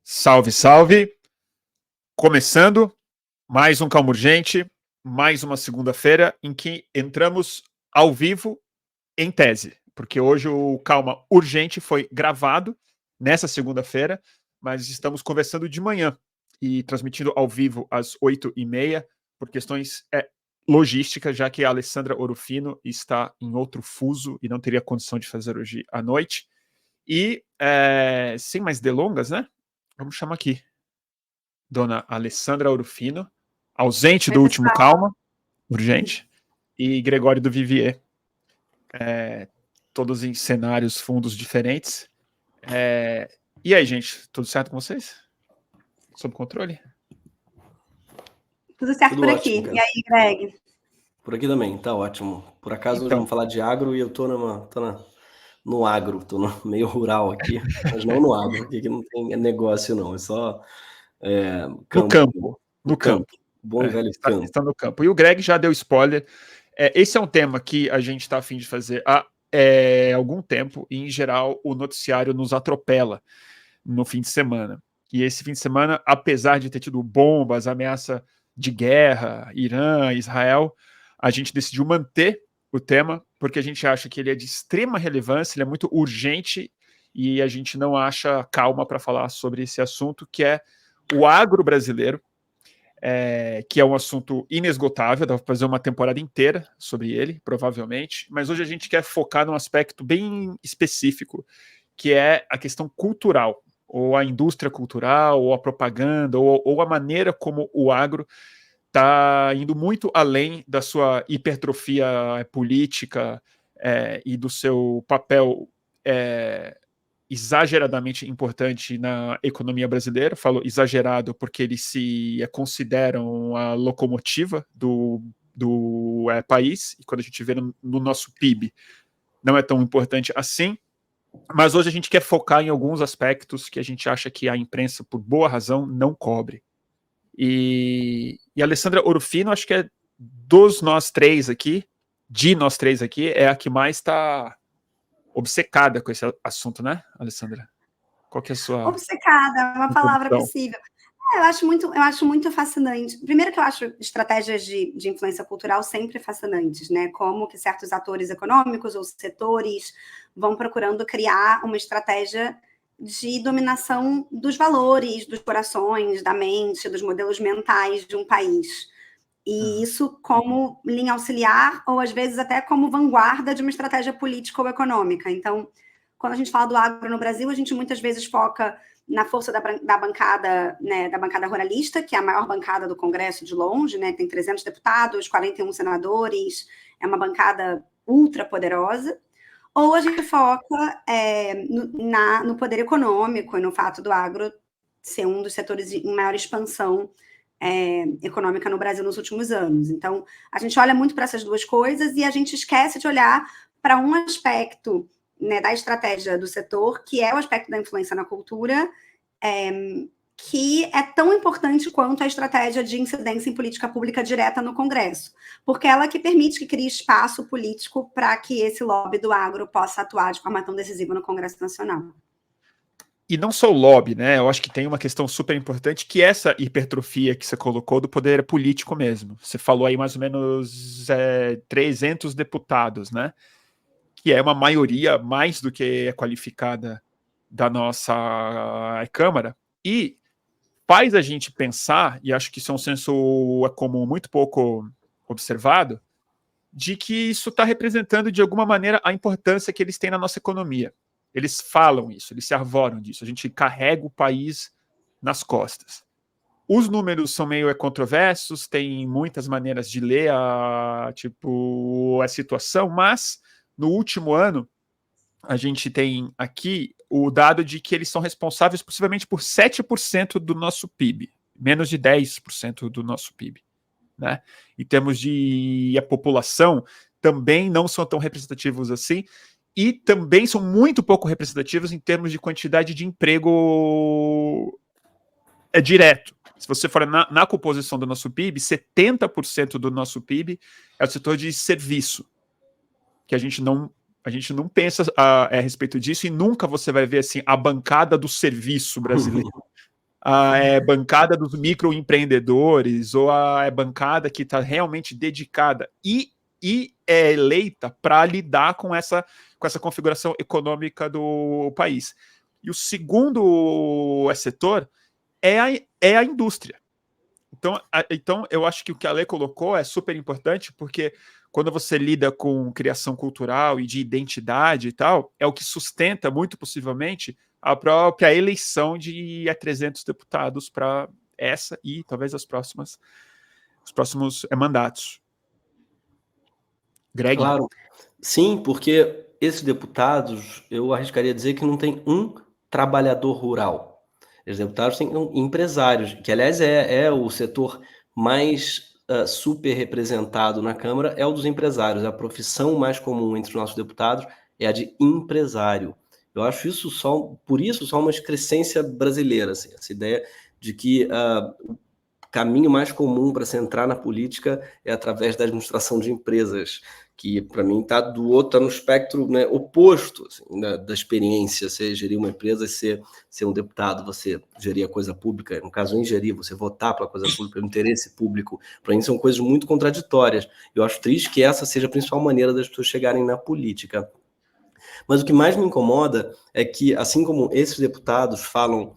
Salve, salve! Começando mais um Calma Urgente, mais uma segunda-feira em que entramos ao vivo em tese, porque hoje o Calma Urgente foi gravado nessa segunda-feira, mas estamos conversando de manhã e transmitindo ao vivo às 8h30 por questões logísticas, já que a Alessandra Orofino está em outro fuso e não teria condição de fazer hoje à noite. E, sem mais delongas, né? Vamos chamar aqui Dona Alessandra Orofino, ausente Oi, do último pessoal. Calma Urgente, e Gregório do Vivier, todos em cenários, fundos diferentes. E aí, gente, tudo certo com vocês? Sob controle? Tudo certo Tudo por ótimo, aqui. cara. E aí, Greg? Por aqui também, tá ótimo. Por acaso hoje Então. vamos falar de agro e eu tô no agro, tô no meio rural aqui, mas não no agro, aqui não tem negócio não, é só campo. No campo. Bom e velho campo. Está no campo. E o Greg já deu spoiler. Esse é um tema que a gente está a fim de fazer há algum tempo, e em geral o noticiário nos atropela no fim de semana. E esse fim de semana, apesar de ter tido bombas, ameaça de guerra, Irã, Israel, a gente decidiu manter o tema, porque a gente acha que ele é de extrema relevância, ele é muito urgente, e a gente não acha calma para falar sobre esse assunto, que é o agro brasileiro, que é um assunto inesgotável, dá para fazer uma temporada inteira sobre ele, provavelmente, mas hoje a gente quer focar num aspecto bem específico, que é a questão cultural, ou a indústria cultural, ou a propaganda, ou a maneira como o agro está indo muito além da sua hipertrofia política e do seu papel exageradamente importante na economia brasileira. Falo exagerado porque eles se consideram a locomotiva do país, e quando a gente vê no nosso PIB, não é tão importante assim. Mas hoje a gente quer focar em alguns aspectos que a gente acha que a imprensa, por boa razão, não cobre. E a Alessandra Orofino, acho que de nós três aqui, é a que mais está obcecada com esse assunto, né, Alessandra? Qual que é a sua... Obcecada, é uma palavra possível. Eu acho muito fascinante. Primeiro que eu acho estratégias de influência cultural sempre fascinantes, né? Como que certos atores econômicos ou setores vão procurando criar uma estratégia de dominação dos valores, dos corações, da mente, dos modelos mentais de um país. E isso como linha auxiliar, ou às vezes até como vanguarda de uma estratégia política ou econômica. Então, quando a gente fala do agro no Brasil, a gente muitas vezes foca na força da bancada, né, da bancada ruralista, que é a maior bancada do Congresso de longe, né, tem 300 deputados, 41 senadores, é uma bancada ultra poderosa. Ou a gente foca no poder econômico e no fato do agro ser um dos setores em maior expansão econômica no Brasil nos últimos anos. Então, a gente olha muito para essas duas coisas e a gente esquece de olhar para um aspecto, né, da estratégia do setor, que é o aspecto da influência na cultura, que é tão importante quanto a estratégia de incidência em política pública direta no Congresso, porque ela que permite que crie espaço político para que esse lobby do agro possa atuar de forma tão decisiva no Congresso Nacional. E não só o lobby, né? Eu acho que tem uma questão super importante, que é essa hipertrofia que você colocou do poder político mesmo. Você falou aí mais ou menos 300 deputados, né? Que é uma maioria mais do que é qualificada da nossa Câmara, e faz a gente pensar, e acho que isso é um senso comum muito pouco observado, de que isso está representando de alguma maneira a importância que eles têm na nossa economia. Eles falam isso, eles se arvoram disso, a gente carrega o país nas costas. Os números são meio controversos, tem muitas maneiras de ler a situação, mas no último ano a gente tem aqui o dado de que eles são responsáveis possivelmente por 7% do nosso PIB, menos de 10% do nosso PIB. Né? Em termos de a população, também não são tão representativos assim, e também são muito pouco representativos em termos de quantidade de emprego direto. Se você for na composição do nosso PIB, 70% do nosso PIB é o setor de serviço, que a gente não pensa a respeito disso, e nunca você vai ver assim a bancada do serviço brasileiro a bancada dos microempreendedores, ou a bancada que está realmente dedicada e é eleita para lidar com essa configuração econômica do país. E o segundo setor é a indústria. Então, eu acho que o que a Lê colocou é super importante, porque quando você lida com criação cultural e de identidade e tal, é o que sustenta, muito possivelmente, a própria eleição de 300 deputados para essa e talvez os próximos mandatos. Greg? Claro, sim, porque esses deputados, eu arriscaria dizer que não tem um trabalhador rural. Os deputados têm empresários, que aliás é o setor mais super representado na Câmara, é o dos empresários. A profissão mais comum entre os nossos deputados é a de empresário. Eu acho isso por isso só uma excrescência brasileira, assim, essa ideia de que o caminho mais comum para se entrar na política é através da administração de empresas, que para mim está no espectro, né, oposto assim, da experiência. Você gerir uma empresa, ser um deputado, você gerir a coisa pública, no caso, ingerir, você votar pela coisa pública, pelo interesse público, para mim são coisas muito contraditórias. Eu acho triste que essa seja a principal maneira das pessoas chegarem na política. Mas o que mais me incomoda é que, assim como esses deputados falam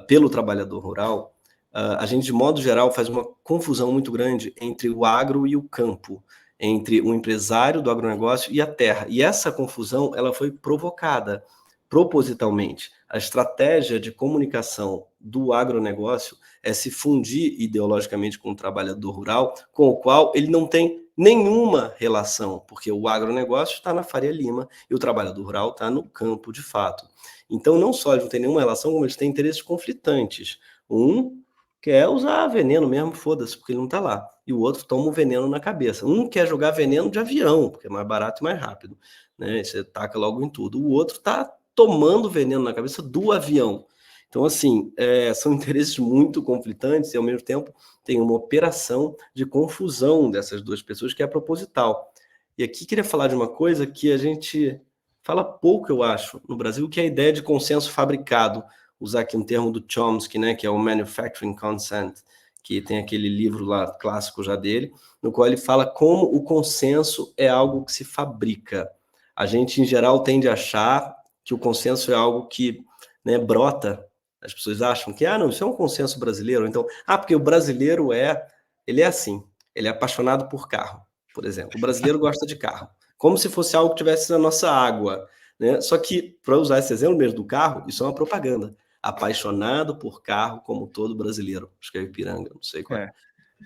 pelo trabalhador rural, a gente, de modo geral, faz uma confusão muito grande entre o agro e o campo, entre o empresário do agronegócio e a terra. E essa confusão ela foi provocada propositalmente. A estratégia de comunicação do agronegócio é se fundir ideologicamente com o trabalhador rural, com o qual ele não tem nenhuma relação, porque o agronegócio está na Faria Lima e o trabalhador rural está no campo, de fato. Então, não só eles não têm nenhuma relação, como eles têm interesses conflitantes. Um quer usar veneno mesmo, foda-se, porque ele não está lá. E o outro toma o veneno na cabeça. Um quer jogar veneno de avião, porque é mais barato e mais rápido, né? Você taca logo em tudo. O outro está tomando veneno na cabeça do avião. Então, assim, são interesses muito conflitantes e, ao mesmo tempo, tem uma operação de confusão dessas duas pessoas que é proposital. E aqui queria falar de uma coisa que a gente fala pouco, eu acho, no Brasil, que é a ideia de consenso fabricado. Usar aqui um termo do Chomsky, né, que é o Manufacturing Consent, que tem aquele livro lá clássico já dele, no qual ele fala como o consenso é algo que se fabrica. A gente, em geral, tende a achar que o consenso é algo que, né, brota. As pessoas acham que, não, isso é um consenso brasileiro. Então, porque o brasileiro ele é assim, ele é apaixonado por carro, por exemplo. O brasileiro gosta de carro, como se fosse algo que tivesse na nossa água, né? Só que, para usar esse exemplo mesmo do carro, isso é uma propaganda. Apaixonado por carro, como todo brasileiro. Acho que é Ipiranga, não sei qual é.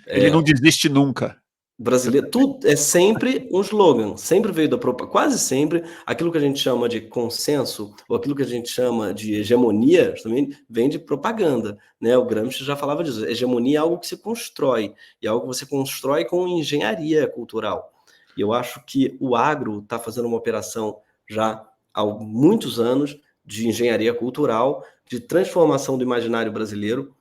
Ele não desiste nunca. Brasileiro, tudo é sempre um slogan, sempre veio da propaganda, quase sempre aquilo que a gente chama de consenso, ou aquilo que a gente chama de hegemonia, também vem de propaganda, né? O Gramsci já falava disso. Hegemonia é algo que se constrói, e é algo que você constrói com engenharia cultural. E eu acho que o agro está fazendo uma operação já há muitos anos de engenharia cultural, de transformação do imaginário brasileiro,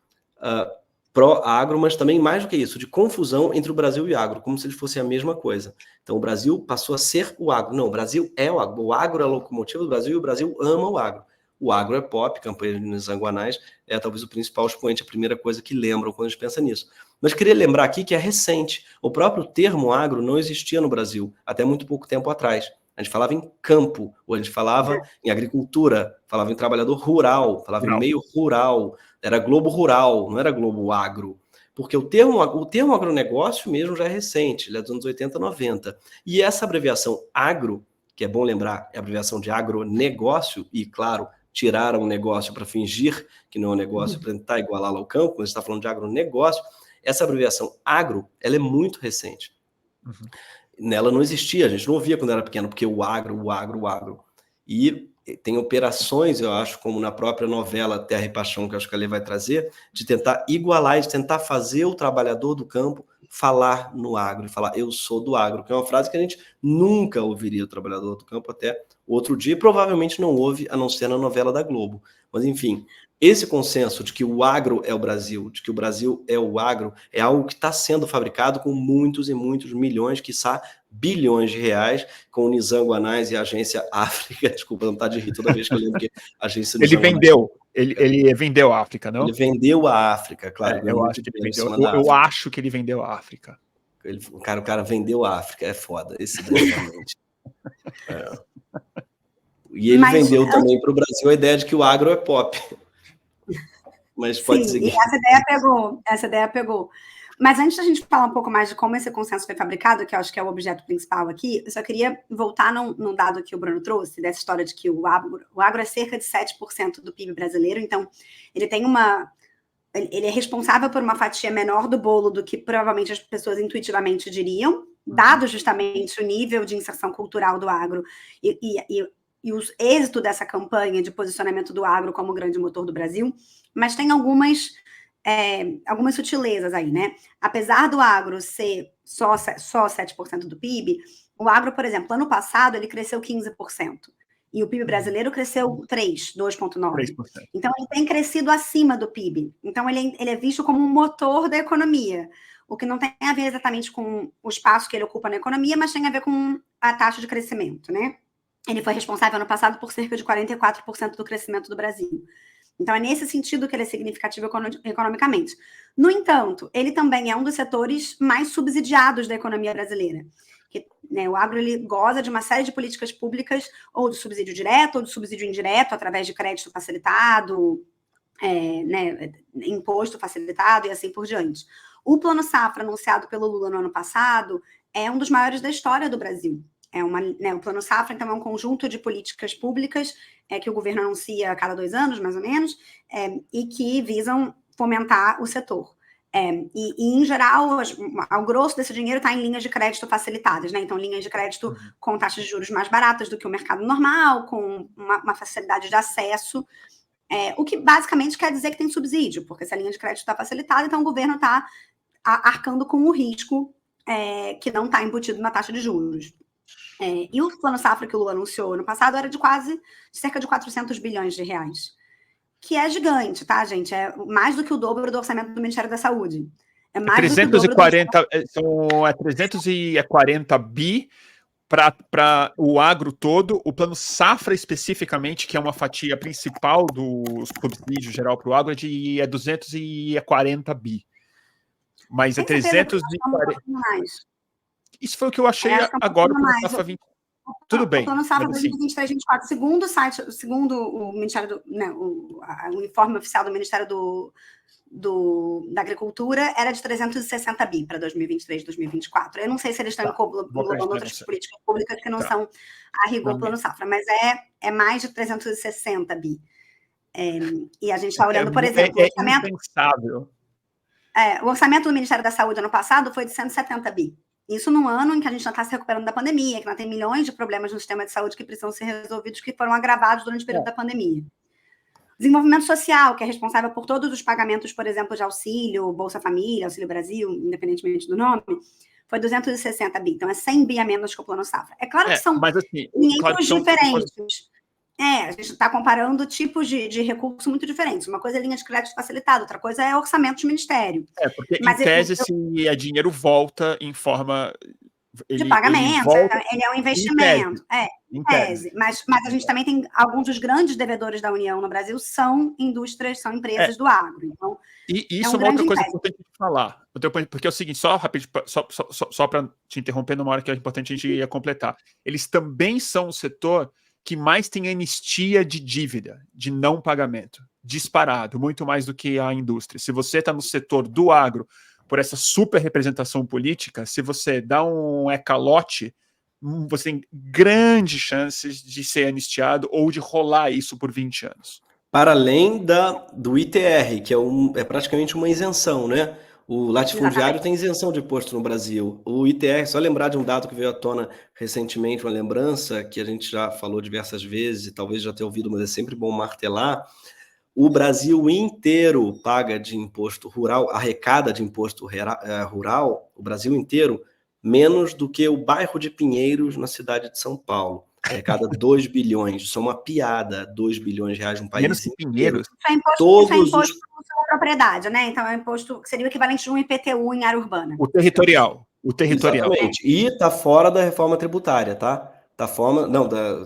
pró-agro, mas também mais do que isso, de confusão entre o Brasil e o agro, como se eles fossem a mesma coisa. Então o Brasil passou a ser o agro. Não, o Brasil é o agro é a locomotiva do Brasil e o Brasil ama o agro. O agro é pop, Campanhas Zanguanais é talvez o principal expoente, a primeira coisa que lembram quando a gente pensa nisso. Mas queria lembrar aqui que é recente. O próprio termo agro não existia no Brasil até muito pouco tempo atrás. A gente falava em campo, ou a gente falava em agricultura, falava em trabalhador rural, falava em meio rural, era Globo Rural, não era Globo Agro. Porque o termo agronegócio mesmo já é recente, ele é dos anos 80, 90. E essa abreviação agro, que é bom lembrar, é a abreviação de agronegócio, e claro, tiraram o negócio para fingir que não é um negócio, para tentar igualá-lo ao campo, mas está falando de agronegócio. Essa abreviação agro, ela é muito recente. Nela não existia, a gente não ouvia quando era pequeno, porque o agro. E tem operações, eu acho, como na própria novela Terra e Paixão, que eu acho que a Lê vai trazer, de tentar igualar, de tentar fazer o trabalhador do campo falar no agro, e falar eu sou do agro, que é uma frase que a gente nunca ouviria o trabalhador do campo até outro dia, e provavelmente não houve, a não ser na novela da Globo. Mas, enfim, esse consenso de que o agro é o Brasil, de que o Brasil é o agro, é algo que está sendo fabricado com muitos e muitos milhões, quiçá bilhões de reais, com o Nizam Guanais e a Agência África. Desculpa, não está de rir toda vez que eu lembro que a agência Ele vendeu. Ele vendeu a África, não? Ele vendeu a África, claro. Eu acho que ele vendeu. Eu acho que ele vendeu a África. O cara vendeu a África, é foda. Esse daí realmente. E ele vendeu também para o Brasil a ideia de que o agro é pop. Mas pode seguir. E essa ideia pegou. Mas antes da gente falar um pouco mais de como esse consenso foi fabricado, que eu acho que é o objeto principal aqui, eu só queria voltar num dado que o Bruno trouxe, dessa história de que o agro é cerca de 7% do PIB brasileiro, então ele tem ele é responsável por uma fatia menor do bolo do que provavelmente as pessoas intuitivamente diriam, dado justamente o nível de inserção cultural do agro e o êxito dessa campanha de posicionamento do agro como grande motor do Brasil, mas tem algumas sutilezas aí, né? Apesar do agro ser só 7% do PIB, o agro, por exemplo, ano passado ele cresceu 15%. E o PIB brasileiro cresceu 2,9%. Então, ele tem crescido acima do PIB. Então, ele é visto como um motor da economia. O que não tem a ver exatamente com o espaço que ele ocupa na economia, mas tem a ver com a taxa de crescimento, né? Ele foi responsável ano passado por cerca de 44% do crescimento do Brasil. Então, é nesse sentido que ele é significativo economicamente. No entanto, ele também é um dos setores mais subsidiados da economia brasileira. Que, né, o agro ele goza de uma série de políticas públicas, ou de subsídio direto, ou de subsídio indireto, através de crédito facilitado, imposto facilitado e assim por diante. O Plano Safra, anunciado pelo Lula no ano passado, é um dos maiores da história do Brasil. O Plano Safra, então, é um conjunto de políticas públicas que o governo anuncia a cada 2 anos, mais ou menos, e que visam fomentar o setor. Em geral, ao grosso desse dinheiro está em linhas de crédito facilitadas, né? Então, linhas de crédito com taxas de juros mais baratas do que o mercado normal, com uma facilidade de acesso, o que basicamente quer dizer que tem subsídio, porque se a linha de crédito está facilitada, então o governo está arcando com o risco que não está embutido na taxa de juros. E o Plano Safra que o Lula anunciou ano passado era de cerca de 400 bilhões de reais, que é gigante, tá, gente? É mais do que o dobro do orçamento do Ministério da Saúde. É mais 340, são 340 bi para o agro todo. O Plano Safra especificamente, que é uma fatia principal do subsídio geral para o agro, é 240 bi. Mas é 340. Isso foi o que eu achei agora. Tudo bem. O Plano Safra 2023-2024, segundo o site, segundo o Ministério o informe oficial do Ministério da Agricultura, era de 360 bi para 2023-2024. Eu não sei se eles estão englobando outras políticas públicas que não são a rigor Plano Safra, mas é mais de 360 bi. E a gente está olhando, por exemplo, o orçamento do Ministério da Saúde ano passado foi de 170 bi. Isso num ano em que a gente já está se recuperando da pandemia, que ainda tem milhões de problemas no sistema de saúde que precisam ser resolvidos, que foram agravados durante o período da pandemia. Desenvolvimento social, que é responsável por todos os pagamentos, por exemplo, de auxílio, Bolsa Família, Auxílio Brasil, independentemente do nome, foi 260 bi. Então, é 100 bi a menos que o Plano Safra. É claro que são dinheiros diferentes. A gente está comparando tipos de recursos muito diferentes. Uma coisa é linha de crédito facilitado, outra coisa é orçamento de ministério. Porque em tese, se dinheiro volta em forma de pagamento, ele é um investimento. Em tese. Mas a gente também tem alguns dos grandes devedores da União no Brasil são indústrias, são empresas do agro. Então, e isso é uma outra coisa importante de falar. Porque é o seguinte, só rapidinho, só para te interromper numa hora que é importante a gente ia completar. Eles também são o setor que mais tem anistia de dívida, de não pagamento, disparado, muito mais do que a indústria. Se você está no setor do agro, por essa super representação política, se você dá um calote, você tem grandes chances de ser anistiado ou de rolar isso por 20 anos. Para além do ITR, que é praticamente uma isenção, né? O latifundiário tem isenção de imposto no Brasil. O ITR, só lembrar de um dado que veio à tona recentemente, uma lembrança que a gente já falou diversas vezes e talvez já tenha ouvido, mas é sempre bom martelar. O Brasil inteiro paga de imposto rural, arrecada de imposto rural, o Brasil inteiro, menos do que o bairro de Pinheiros, na cidade de São Paulo. arrecada 2 bilhões. Isso é uma piada, 2 bilhões de reais num país Menos que inteiro. Pinheiros. Isso é imposto sobre a propriedade, né? Então é um imposto que seria o equivalente de um IPTU em área urbana. O territorial. Exatamente. E está fora da reforma tributária, tá?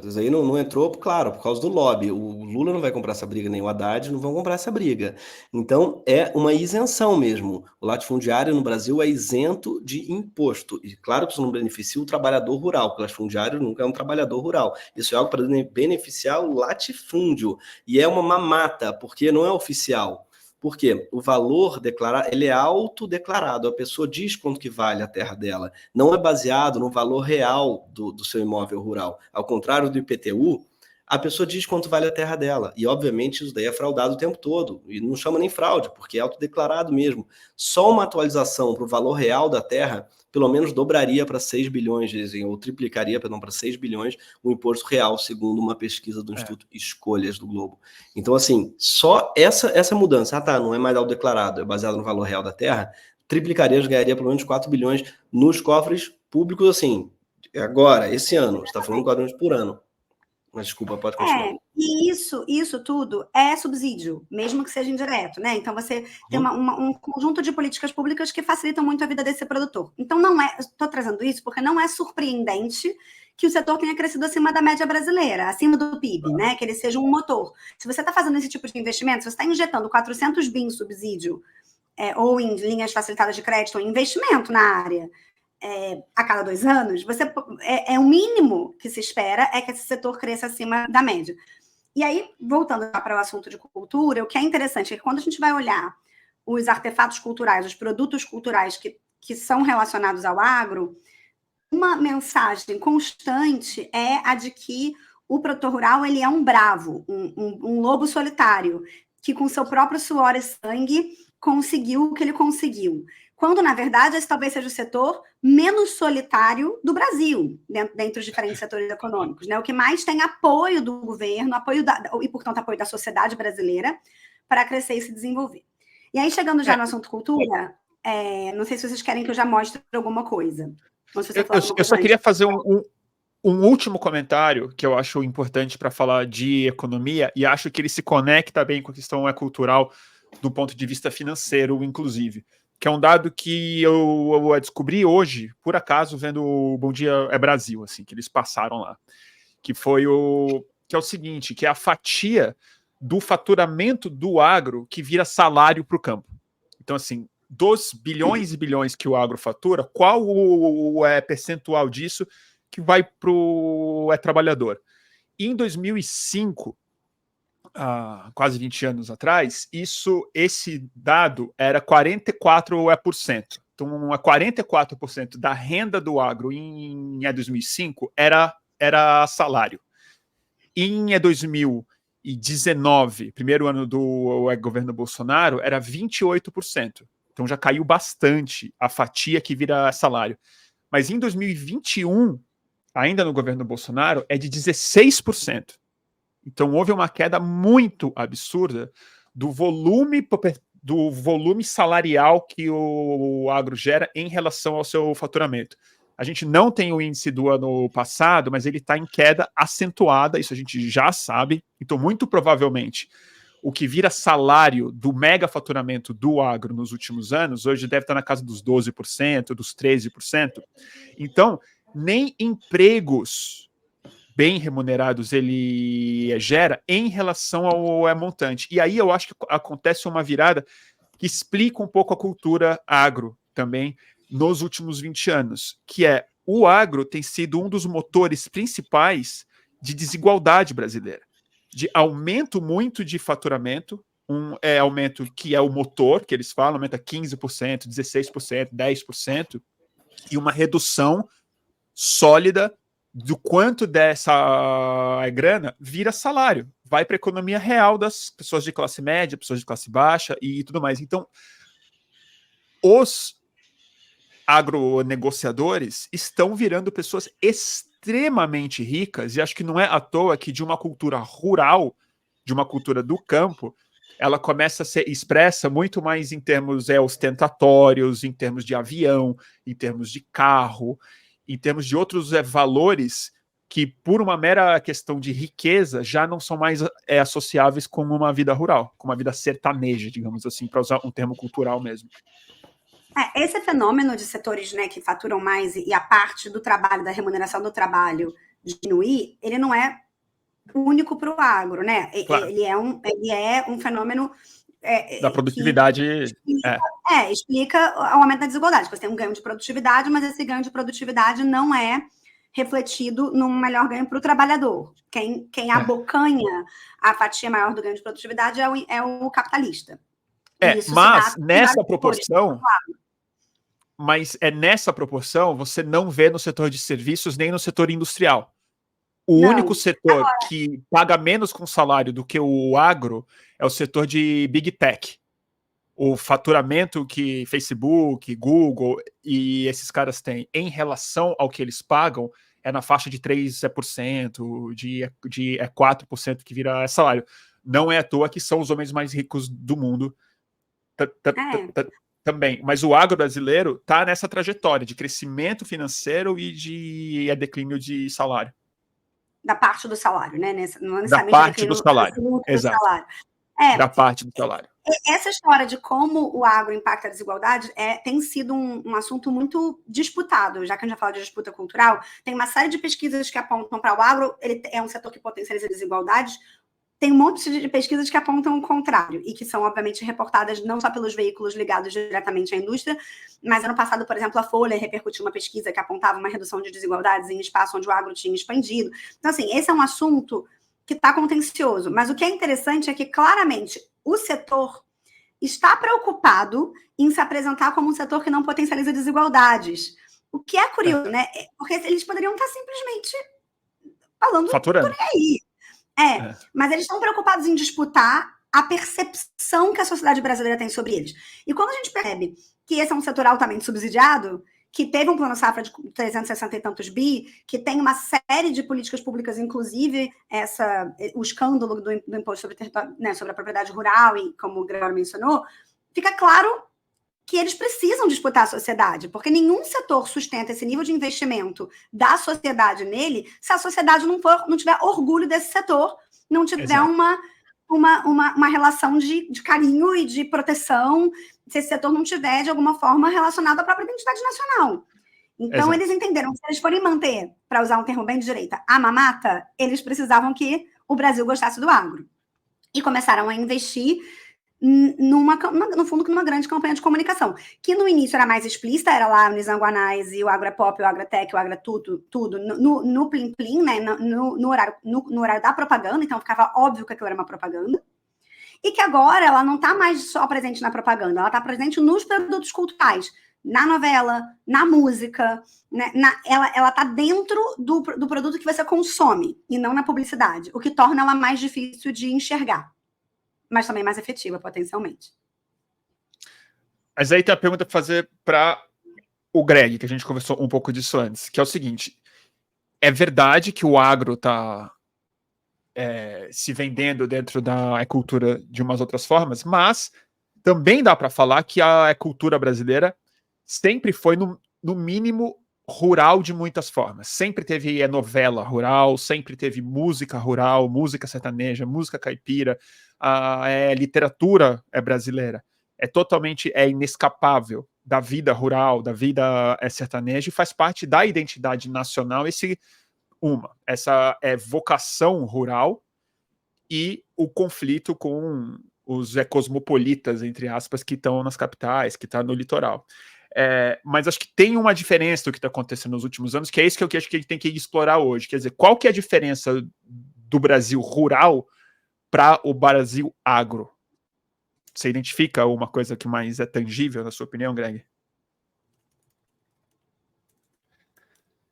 Isso aí não entrou, claro, por causa do lobby. O Lula não vai comprar essa briga, nem o Haddad não vão comprar essa briga. Então, é uma isenção mesmo. O latifundiário no Brasil é isento de imposto. E claro que isso não beneficia o trabalhador rural, porque o latifundiário nunca é um trabalhador rural. Isso é algo para beneficiar o latifúndio. E é uma mamata, porque não é oficial. Por quê? O valor declarado, ele é autodeclarado, a pessoa diz quanto que vale a terra dela, não é baseado no valor real do seu imóvel rural. Ao contrário do IPTU, a pessoa diz quanto vale a terra dela, e obviamente isso daí é fraudado o tempo todo, e não chama nem fraude, porque é autodeclarado mesmo. Só uma atualização para o valor real da terra, pelo menos dobraria para 6 bilhões, dizem, ou triplicaria, perdão, para 6 bilhões o imposto real, segundo uma pesquisa do Instituto Escolhas do Globo. Então, assim, só essa mudança, não é mais autodeclarado, é baseado no valor real da terra, triplicaria, ganharia pelo menos 4 bilhões nos cofres públicos, assim, agora, esse ano, você está falando 4 bilhões por ano. Mas desculpa, pode continuar. E isso tudo é subsídio, mesmo que seja indireto, né? Então você tem um conjunto de políticas públicas que facilitam muito a vida desse produtor. Então estou trazendo isso porque não é surpreendente que o setor tenha crescido acima da média brasileira, acima do PIB, né? Que ele seja um motor. Se você está fazendo esse tipo de investimento, se você está injetando 400 bi em subsídio, ou em linhas facilitadas de crédito, ou em investimento na área, a cada 2 anos, o mínimo que se espera é que esse setor cresça acima da média. E aí, voltando para o assunto de cultura, o que é interessante é que quando a gente vai olhar os artefatos culturais, os produtos culturais que são relacionados ao agro, uma mensagem constante é a de que o produtor rural ele é um bravo, um lobo solitário, que com seu próprio suor e sangue conseguiu o que ele conseguiu. Quando, na verdade, esse talvez seja o setor menos solitário do Brasil, dentro dos diferentes setores econômicos, né? O que mais tem apoio do governo, e, portanto, apoio da sociedade brasileira para crescer e se desenvolver. E aí, chegando já no assunto cultura, não sei se vocês querem que eu já mostre alguma coisa. Eu só queria fazer um último comentário que eu acho importante para falar de economia, e acho que ele se conecta bem com a questão cultural do ponto de vista financeiro, inclusive, que é um dado que eu descobri hoje, por acaso, vendo o Bom Dia Brasil, assim, que eles passaram lá, que é o seguinte, que é a fatia do faturamento do agro que vira salário para o campo. Então, assim, dos bilhões e bilhões que o agro fatura, qual o percentual disso que vai para o trabalhador? E em 2005, quase 20 anos atrás, esse dado era 44%. Então, 44% da renda do agro em 2005 era salário. Em 2019, primeiro ano do governo Bolsonaro, era 28%. Então já caiu bastante a fatia que vira salário. Mas em 2021, ainda no governo Bolsonaro, é de 16%. Então houve uma queda muito absurda do volume salarial que o agro gera em relação ao seu faturamento. A gente não tem o índice do ano passado, mas ele está em queda acentuada, isso a gente já sabe. Então, muito provavelmente, o que vira salário do mega faturamento do agro nos últimos anos, hoje deve estar na casa dos 12%, dos 13%. Então, nem empregos bem remunerados ele gera em relação ao montante. E aí eu acho que acontece uma virada que explica um pouco a cultura agro também nos últimos 20 anos, que é o agro tem sido um dos motores principais de desigualdade brasileira, de aumento muito de faturamento, aumento que é o motor, que eles falam, aumenta 15%, 16%, 10%, e uma redução sólida do quanto dessa grana vira salário, vai para a economia real das pessoas de classe média, pessoas de classe baixa e tudo mais. Então, os agronegociadores estão virando pessoas extremamente ricas, e acho que não é à toa que de uma cultura rural, de uma cultura do campo, ela começa a ser expressa muito mais em termos ostentatórios, em termos de avião, em termos de carro, em termos de outros valores que, por uma mera questão de riqueza, já não são mais associáveis com uma vida rural, com uma vida sertaneja, digamos assim, para usar um termo cultural mesmo. Esse fenômeno de setores, né, que faturam mais e a parte do trabalho, da remuneração do trabalho diminuir, ele não é único para o agro, né? Claro. Ele é um fenômeno da produtividade. Explica o aumento da desigualdade. Você tem um ganho de produtividade, mas esse ganho de produtividade não é refletido num melhor ganho para o trabalhador. Quem abocanha a fatia maior do ganho de produtividade é o capitalista. Mas nessa proporção... Mas nessa proporção, você não vê no setor de serviços nem no setor industrial. O único setor que paga menos com salário do que o agro é o setor de Big Tech. O faturamento que Facebook, Google e esses caras têm em relação ao que eles pagam é na faixa de 3%, de 4% que vira salário. Não é à toa que são os homens mais ricos do mundo também. Mas o agro brasileiro está nessa trajetória de crescimento financeiro e de declínio de salário. Da parte do salário, né? Da parte do salário, exato. Da parte do salário. Essa história de como o agro impacta a desigualdade tem sido um assunto muito disputado. Já que a gente já fala de disputa cultural, tem uma série de pesquisas que apontam para o agro, ele é um setor que potencializa desigualdades. Tem um monte de pesquisas que apontam o contrário e que são, obviamente, reportadas não só pelos veículos ligados diretamente à indústria, mas ano passado, por exemplo, a Folha repercutiu uma pesquisa que apontava uma redução de desigualdades em espaço onde o agro tinha expandido. Então, assim, esse é um assunto que está contencioso, mas o que é interessante é que, claramente, o setor está preocupado em se apresentar como um setor que não potencializa desigualdades. O que é curioso, né? Porque eles poderiam estar simplesmente falando faturando. Por aí. Mas eles estão preocupados em disputar a percepção que a sociedade brasileira tem sobre eles. E quando a gente percebe que esse é um setor altamente subsidiado, que teve um plano safra de 360 e tantos bi, que tem uma série de políticas públicas, inclusive o escândalo do imposto sobre, né, sobre a propriedade rural, e como o Gregório mencionou, fica claro que eles precisam disputar a sociedade, porque nenhum setor sustenta esse nível de investimento da sociedade nele se a sociedade não tiver orgulho desse setor, não tiver uma relação de carinho e de proteção, se esse setor não tiver, de alguma forma, relacionado à própria identidade nacional. Então, eles entenderam que se eles forem manter, para usar um termo bem de direita, a mamata, eles precisavam que o Brasil gostasse do agro. E começaram a investir no fundo, numa grande campanha de comunicação, que no início era mais explícita, era lá o Nizanguanais e o Agrapop, o Agratec, o Agratudo, no plim-plim, né, no horário da propaganda, então ficava óbvio que aquilo era uma propaganda, e que agora ela não está mais só presente na propaganda, ela está presente nos produtos culturais, na novela, na música, né, ela está dentro do produto que você consome, e não na publicidade, o que torna ela mais difícil de enxergar, mas também mais efetiva, potencialmente. Mas aí tem a pergunta para fazer para o Greg, que a gente conversou um pouco disso antes, que é o seguinte: é verdade que o agro está se vendendo dentro da cultura de umas outras formas, mas também dá para falar que a cultura brasileira sempre foi, no mínimo, rural de muitas formas. Sempre teve novela rural, sempre teve música rural, música sertaneja, música caipira, literatura brasileira. É totalmente inescapável da vida rural, da vida sertaneja, e faz parte da identidade nacional essa vocação rural e o conflito com os cosmopolitas, entre aspas, que estão nas capitais, que estão no litoral. Mas acho que tem uma diferença do que está acontecendo nos últimos anos, que é isso que eu acho que a gente tem que explorar hoje. Quer dizer, qual que é a diferença do Brasil rural para o Brasil agro? Você identifica uma coisa que mais é tangível, na sua opinião, Greg?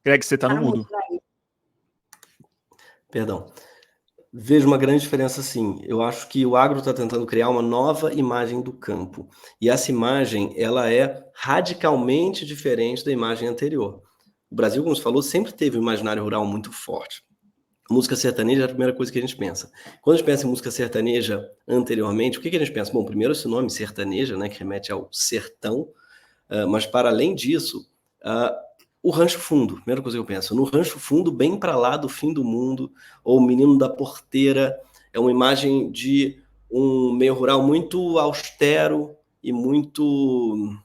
Greg, você está no mudo. Perdão. Vejo uma grande diferença, sim. Eu acho que o agro está tentando criar uma nova imagem do campo. E essa imagem, ela é radicalmente diferente da imagem anterior. O Brasil, como você falou, sempre teve um imaginário rural muito forte. Música sertaneja é a primeira coisa que a gente pensa. Quando a gente pensa em música sertaneja anteriormente, o que a gente pensa? Bom, primeiro esse nome sertaneja, né, que remete ao sertão, mas para além disso, o Rancho Fundo, primeira coisa que eu penso. No Rancho Fundo, bem para lá do fim do mundo, ou o Menino da Porteira, é uma imagem de um meio rural muito austero e muito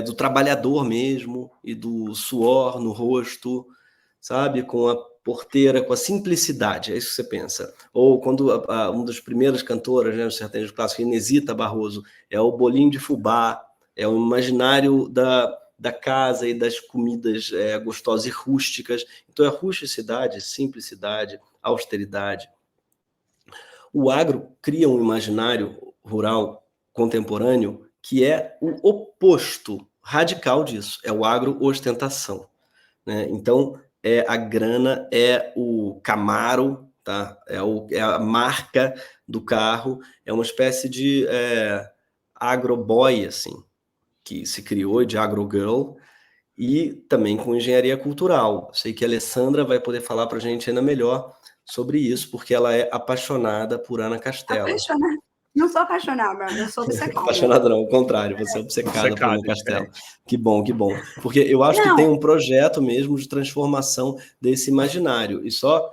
do trabalhador mesmo, e do suor no rosto, sabe? Com a porteira, com a simplicidade, é isso que você pensa. Ou quando uma das primeiras cantoras, né, do sertanejo clássico, Inesita Barroso, é o bolinho de fubá, é o imaginário da casa e das comidas gostosas e rústicas. Então é rusticidade, simplicidade, austeridade. O agro cria um imaginário rural contemporâneo que é o oposto radical disso, é o agro-ostentação, né? Então, a grana, é o Camaro, tá? É a marca do carro, é uma espécie de agroboy, assim, que se criou de agrogirl, e também com engenharia cultural. Sei que a Alessandra vai poder falar para a gente ainda melhor sobre isso, porque ela é apaixonada por Ana Castela. Apaixonada. Não sou apaixonada, eu sou obcecada. Apaixonada não, ao contrário, você é obcecada por Ana Castela. Que bom, que bom. Porque eu acho que tem um projeto mesmo de transformação desse imaginário. E só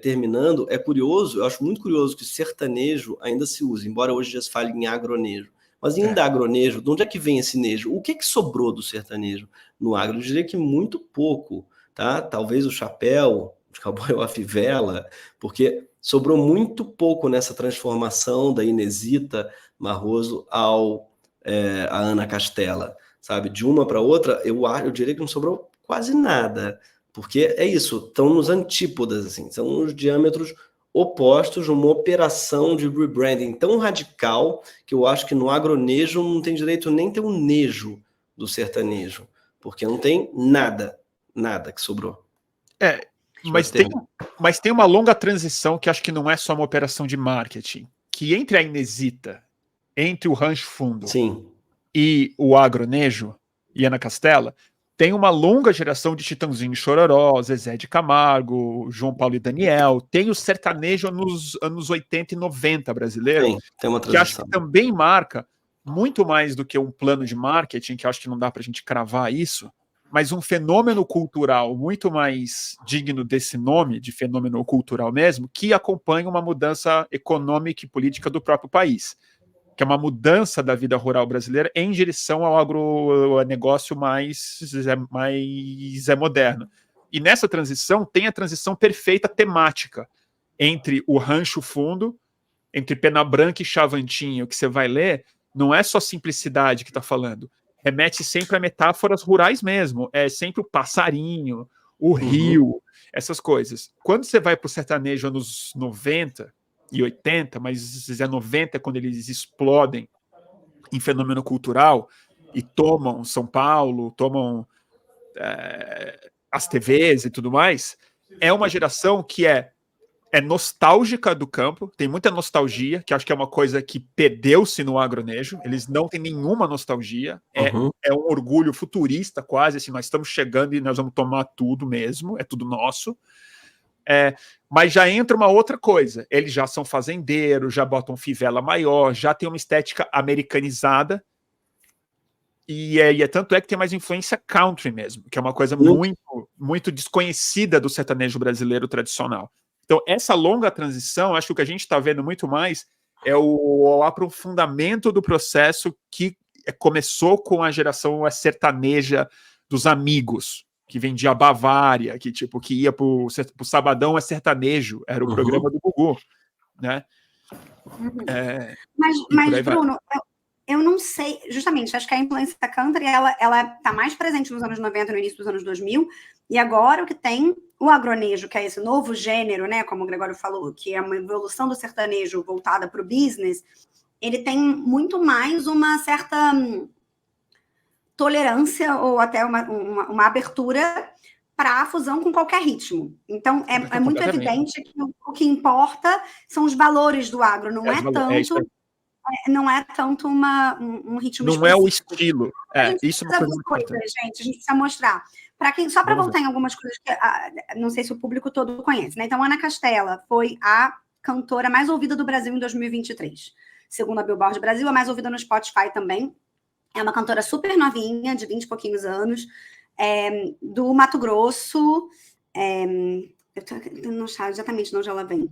terminando, é curioso, eu acho muito curioso que sertanejo ainda se usa, embora hoje já se fale em agronejo. Mas ainda agronejo, de onde é que vem esse nejo? O que sobrou do sertanejo no agro? Eu diria que muito pouco, tá? Talvez o chapéu, o cowboy ou a fivela, porque sobrou muito pouco nessa transformação da Inesita Barroso a Ana Castela, sabe? De uma para outra, eu diria que não sobrou quase nada, porque é isso, estão nos antípodas, assim, são os diâmetros opostos, uma operação de rebranding tão radical que eu acho que no agronejo não tem direito nem ter um nejo do sertanejo, porque não tem nada que sobrou. Mas tem uma longa transição que acho que não é só uma operação de marketing, que entre a Inesita, entre o Rancho Fundo e o agronejo e Ana Castela, tem uma longa geração de Chitãozinho e Chororó, Zezé de Camargo, João Paulo e Daniel, tem o sertanejo nos anos 80 e 90 brasileiro, tem uma que acho que também marca muito mais do que um plano de marketing, que acho que não dá para a gente cravar isso, mas um fenômeno cultural muito mais digno desse nome, de fenômeno cultural mesmo, que acompanha uma mudança econômica e política do próprio país, que é uma mudança da vida rural brasileira em direção ao agronegócio mais moderno. E nessa transição tem a transição perfeita temática entre o Rancho Fundo, entre Pena Branca e Chavantinho, que você vai ler, não é só simplicidade que está falando, remete sempre a metáforas rurais mesmo, é sempre o passarinho, o rio, essas coisas. Quando você vai para o sertanejo anos 90 e 80, mas é 90 quando eles explodem em fenômeno cultural e tomam São Paulo, tomam as TVs e tudo mais, é uma geração que é nostálgica do campo, tem muita nostalgia, que acho que é uma coisa que perdeu-se no agronejo, eles não têm nenhuma nostalgia, é um orgulho futurista quase, assim, nós estamos chegando e nós vamos tomar tudo mesmo, é tudo nosso, mas já entra uma outra coisa, eles já são fazendeiros, já botam fivela maior, já tem uma estética americanizada, e tanto é que tem mais influência country mesmo, que é uma coisa muito, muito desconhecida do sertanejo brasileiro tradicional. Então, essa longa transição, acho que o que a gente está vendo muito mais é o aprofundamento do processo que começou com a geração sertaneja dos amigos, que vendia Bavária, que ia para o Sabadão Sertanejo, era o programa do Gugu, né? Mas Bruno, eu não sei, justamente, acho que a influência country, ela tá mais presente nos anos 90, no início dos anos 2000, e agora o que tem o agronejo, que é esse novo gênero, né, como o Gregório falou, que é uma evolução do sertanejo voltada para o business, ele tem muito mais uma certa tolerância ou até uma abertura para a fusão com qualquer ritmo. Então, é muito evidente que o que importa são os valores do agro, não é tanto um ritmo não específico. É o estilo. Isso é uma coisa muito gente, a gente precisa mostrar. Só para voltar em algumas coisas que não sei se o público todo conhece, né? Então, Ana Castela foi a cantora mais ouvida do Brasil em 2023. Segundo a Billboard Brasil, a mais ouvida no Spotify também. É uma cantora super novinha, de 20 e pouquinhos anos. do Mato Grosso. Eu tô tentando achar exatamente de onde ela vem.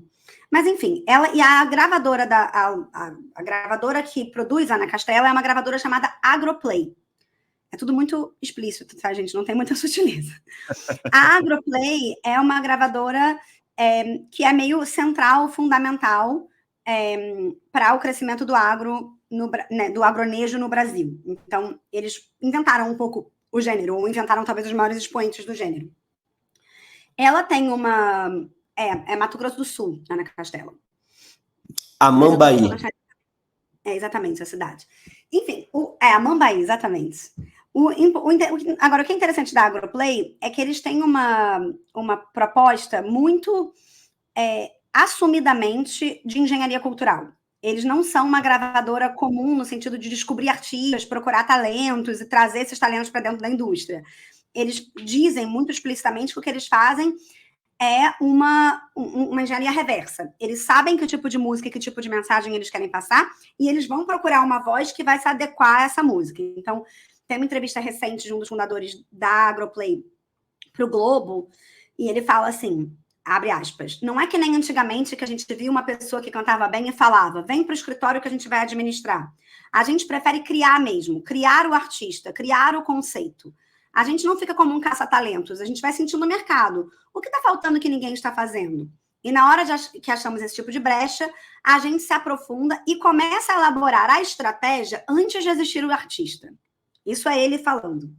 Mas, enfim, ela e a gravadora a gravadora que produz a Ana Castela é uma gravadora chamada Agroplay. É tudo muito explícito, tá, gente? Não tem muita sutileza. A Agroplay é uma gravadora que é meio central, fundamental para o crescimento do agro, do agronejo no Brasil. Então, eles inventaram um pouco o gênero, ou inventaram talvez os maiores expoentes do gênero. Ela tem uma... É Mato Grosso do Sul, Ana Castela. Amambaí. Exatamente, a cidade. Enfim, Amambaí, exatamente. Agora, o que é interessante da Agroplay é que eles têm uma proposta muito assumidamente de engenharia cultural. Eles não são uma gravadora comum no sentido de descobrir artistas, procurar talentos e trazer esses talentos para dentro da indústria. Eles dizem muito explicitamente que o que eles fazem é uma engenharia reversa. Eles sabem que tipo de música e que tipo de mensagem eles querem passar e eles vão procurar uma voz que vai se adequar a essa música. Então, tem uma entrevista recente de um dos fundadores da Agroplay para o Globo e ele fala assim, abre aspas, não é que nem antigamente que a gente via uma pessoa que cantava bem e falava, vem para o escritório que a gente vai administrar. A gente prefere criar mesmo, criar o artista, criar o conceito. A gente não fica como um caça-talentos, a gente vai sentindo o mercado. O que está faltando que ninguém está fazendo? E na hora que achamos esse tipo de brecha, a gente se aprofunda e começa a elaborar a estratégia antes de existir o artista. Isso é ele falando.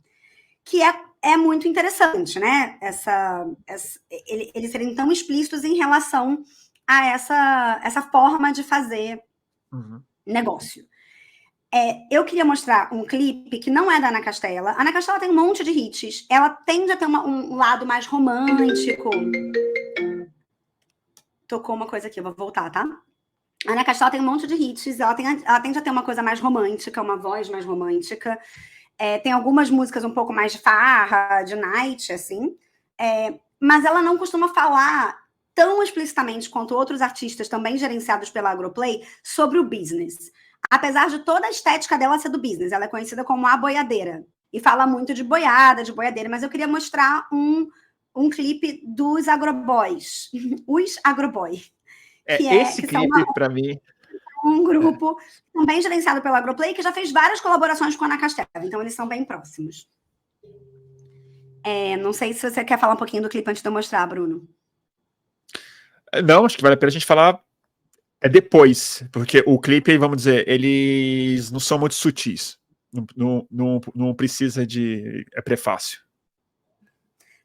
Que é muito interessante, né? Eles serem tão explícitos em relação a essa forma de fazer negócio. Eu queria mostrar um clipe que não é da Ana Castela. A Ana Castela tem um monte de hits. Ela tende a ter um lado mais romântico. Tocou uma coisa aqui, eu vou voltar, tá? A Ana Castela tem um monte de hits. Ela tende a ter uma coisa mais romântica, uma voz mais romântica. Tem algumas músicas um pouco mais de farra, de night, assim. Mas ela não costuma falar tão explicitamente quanto outros artistas também gerenciados pela Agroplay sobre o business. Apesar de toda a estética dela ser do business, ela é conhecida como a boiadeira. E fala muito de boiada, de boiadeira. Mas eu queria mostrar um clipe dos Agroboys. Os Agroboy. Esse clipe, para mim... Um grupo também gerenciado pela Agroplay, que já fez várias colaborações com a Ana Castela. Então, eles são bem próximos. Não sei se você quer falar um pouquinho do clipe antes de eu mostrar, Bruno. Não, acho que vale a pena a gente falar depois, porque o clipe, vamos dizer, eles não são muito sutis. Não precisa de prefácio.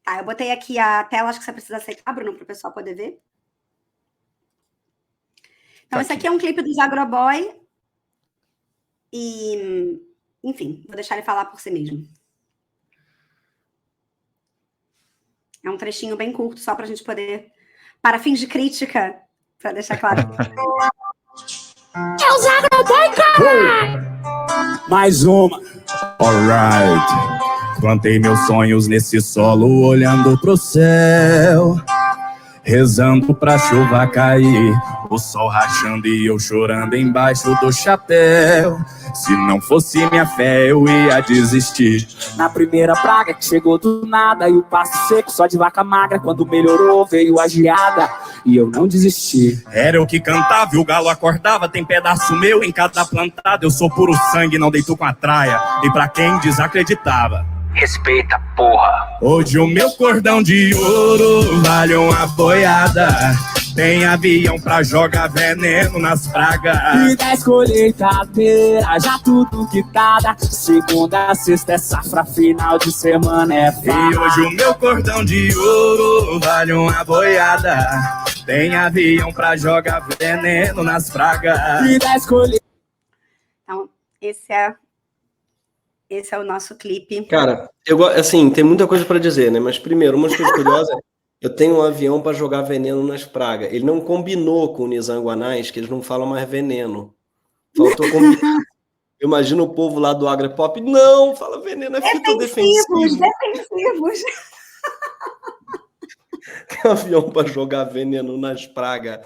Tá, eu botei aqui a tela, acho que você precisa aceitar, Bruno, para o pessoal poder ver. Então, esse aqui é um clipe dos Agroboy. E, enfim, vou deixar ele falar por si mesmo. É um trechinho bem curto, só para a gente poder... Para fins de crítica, para deixar claro. É os Agroboy, cara! Mais uma. Alright. Plantei meus sonhos nesse solo, olhando pro céu. Rezando pra chuva cair, o sol rachando e eu chorando embaixo do chapéu. Se não fosse minha fé, eu ia desistir. Na primeira praga que chegou do nada, e o pasto seco só de vaca magra. Quando melhorou, veio a geada e eu não desisti. Era eu que cantava e o galo acordava. Tem pedaço meu em cada plantada. Eu sou puro sangue, não deito com a traia. E pra quem desacreditava, respeita, porra. Hoje o meu cordão de ouro vale uma boiada. Tem avião pra jogar veneno nas pragas. E 10 colheitadeiras, já tudo quitada. Segunda, sexta é safra, final de semana é farra. E hoje o meu cordão de ouro vale uma boiada. Tem avião pra jogar veneno nas pragas. E 10 colheitadeiras. Então, esse é o nosso clipe. Cara, assim, tem muita coisa para dizer, né? Mas primeiro, uma coisa curiosa, eu tenho um avião para jogar veneno nas pragas. Ele não combinou com o Nizanguanais, que eles não falam mais veneno. Faltou combinar. Eu imagino o povo lá do Agropop, não, fala veneno, é fitodefensivo. Defensivos. Tem um avião para jogar veneno nas pragas.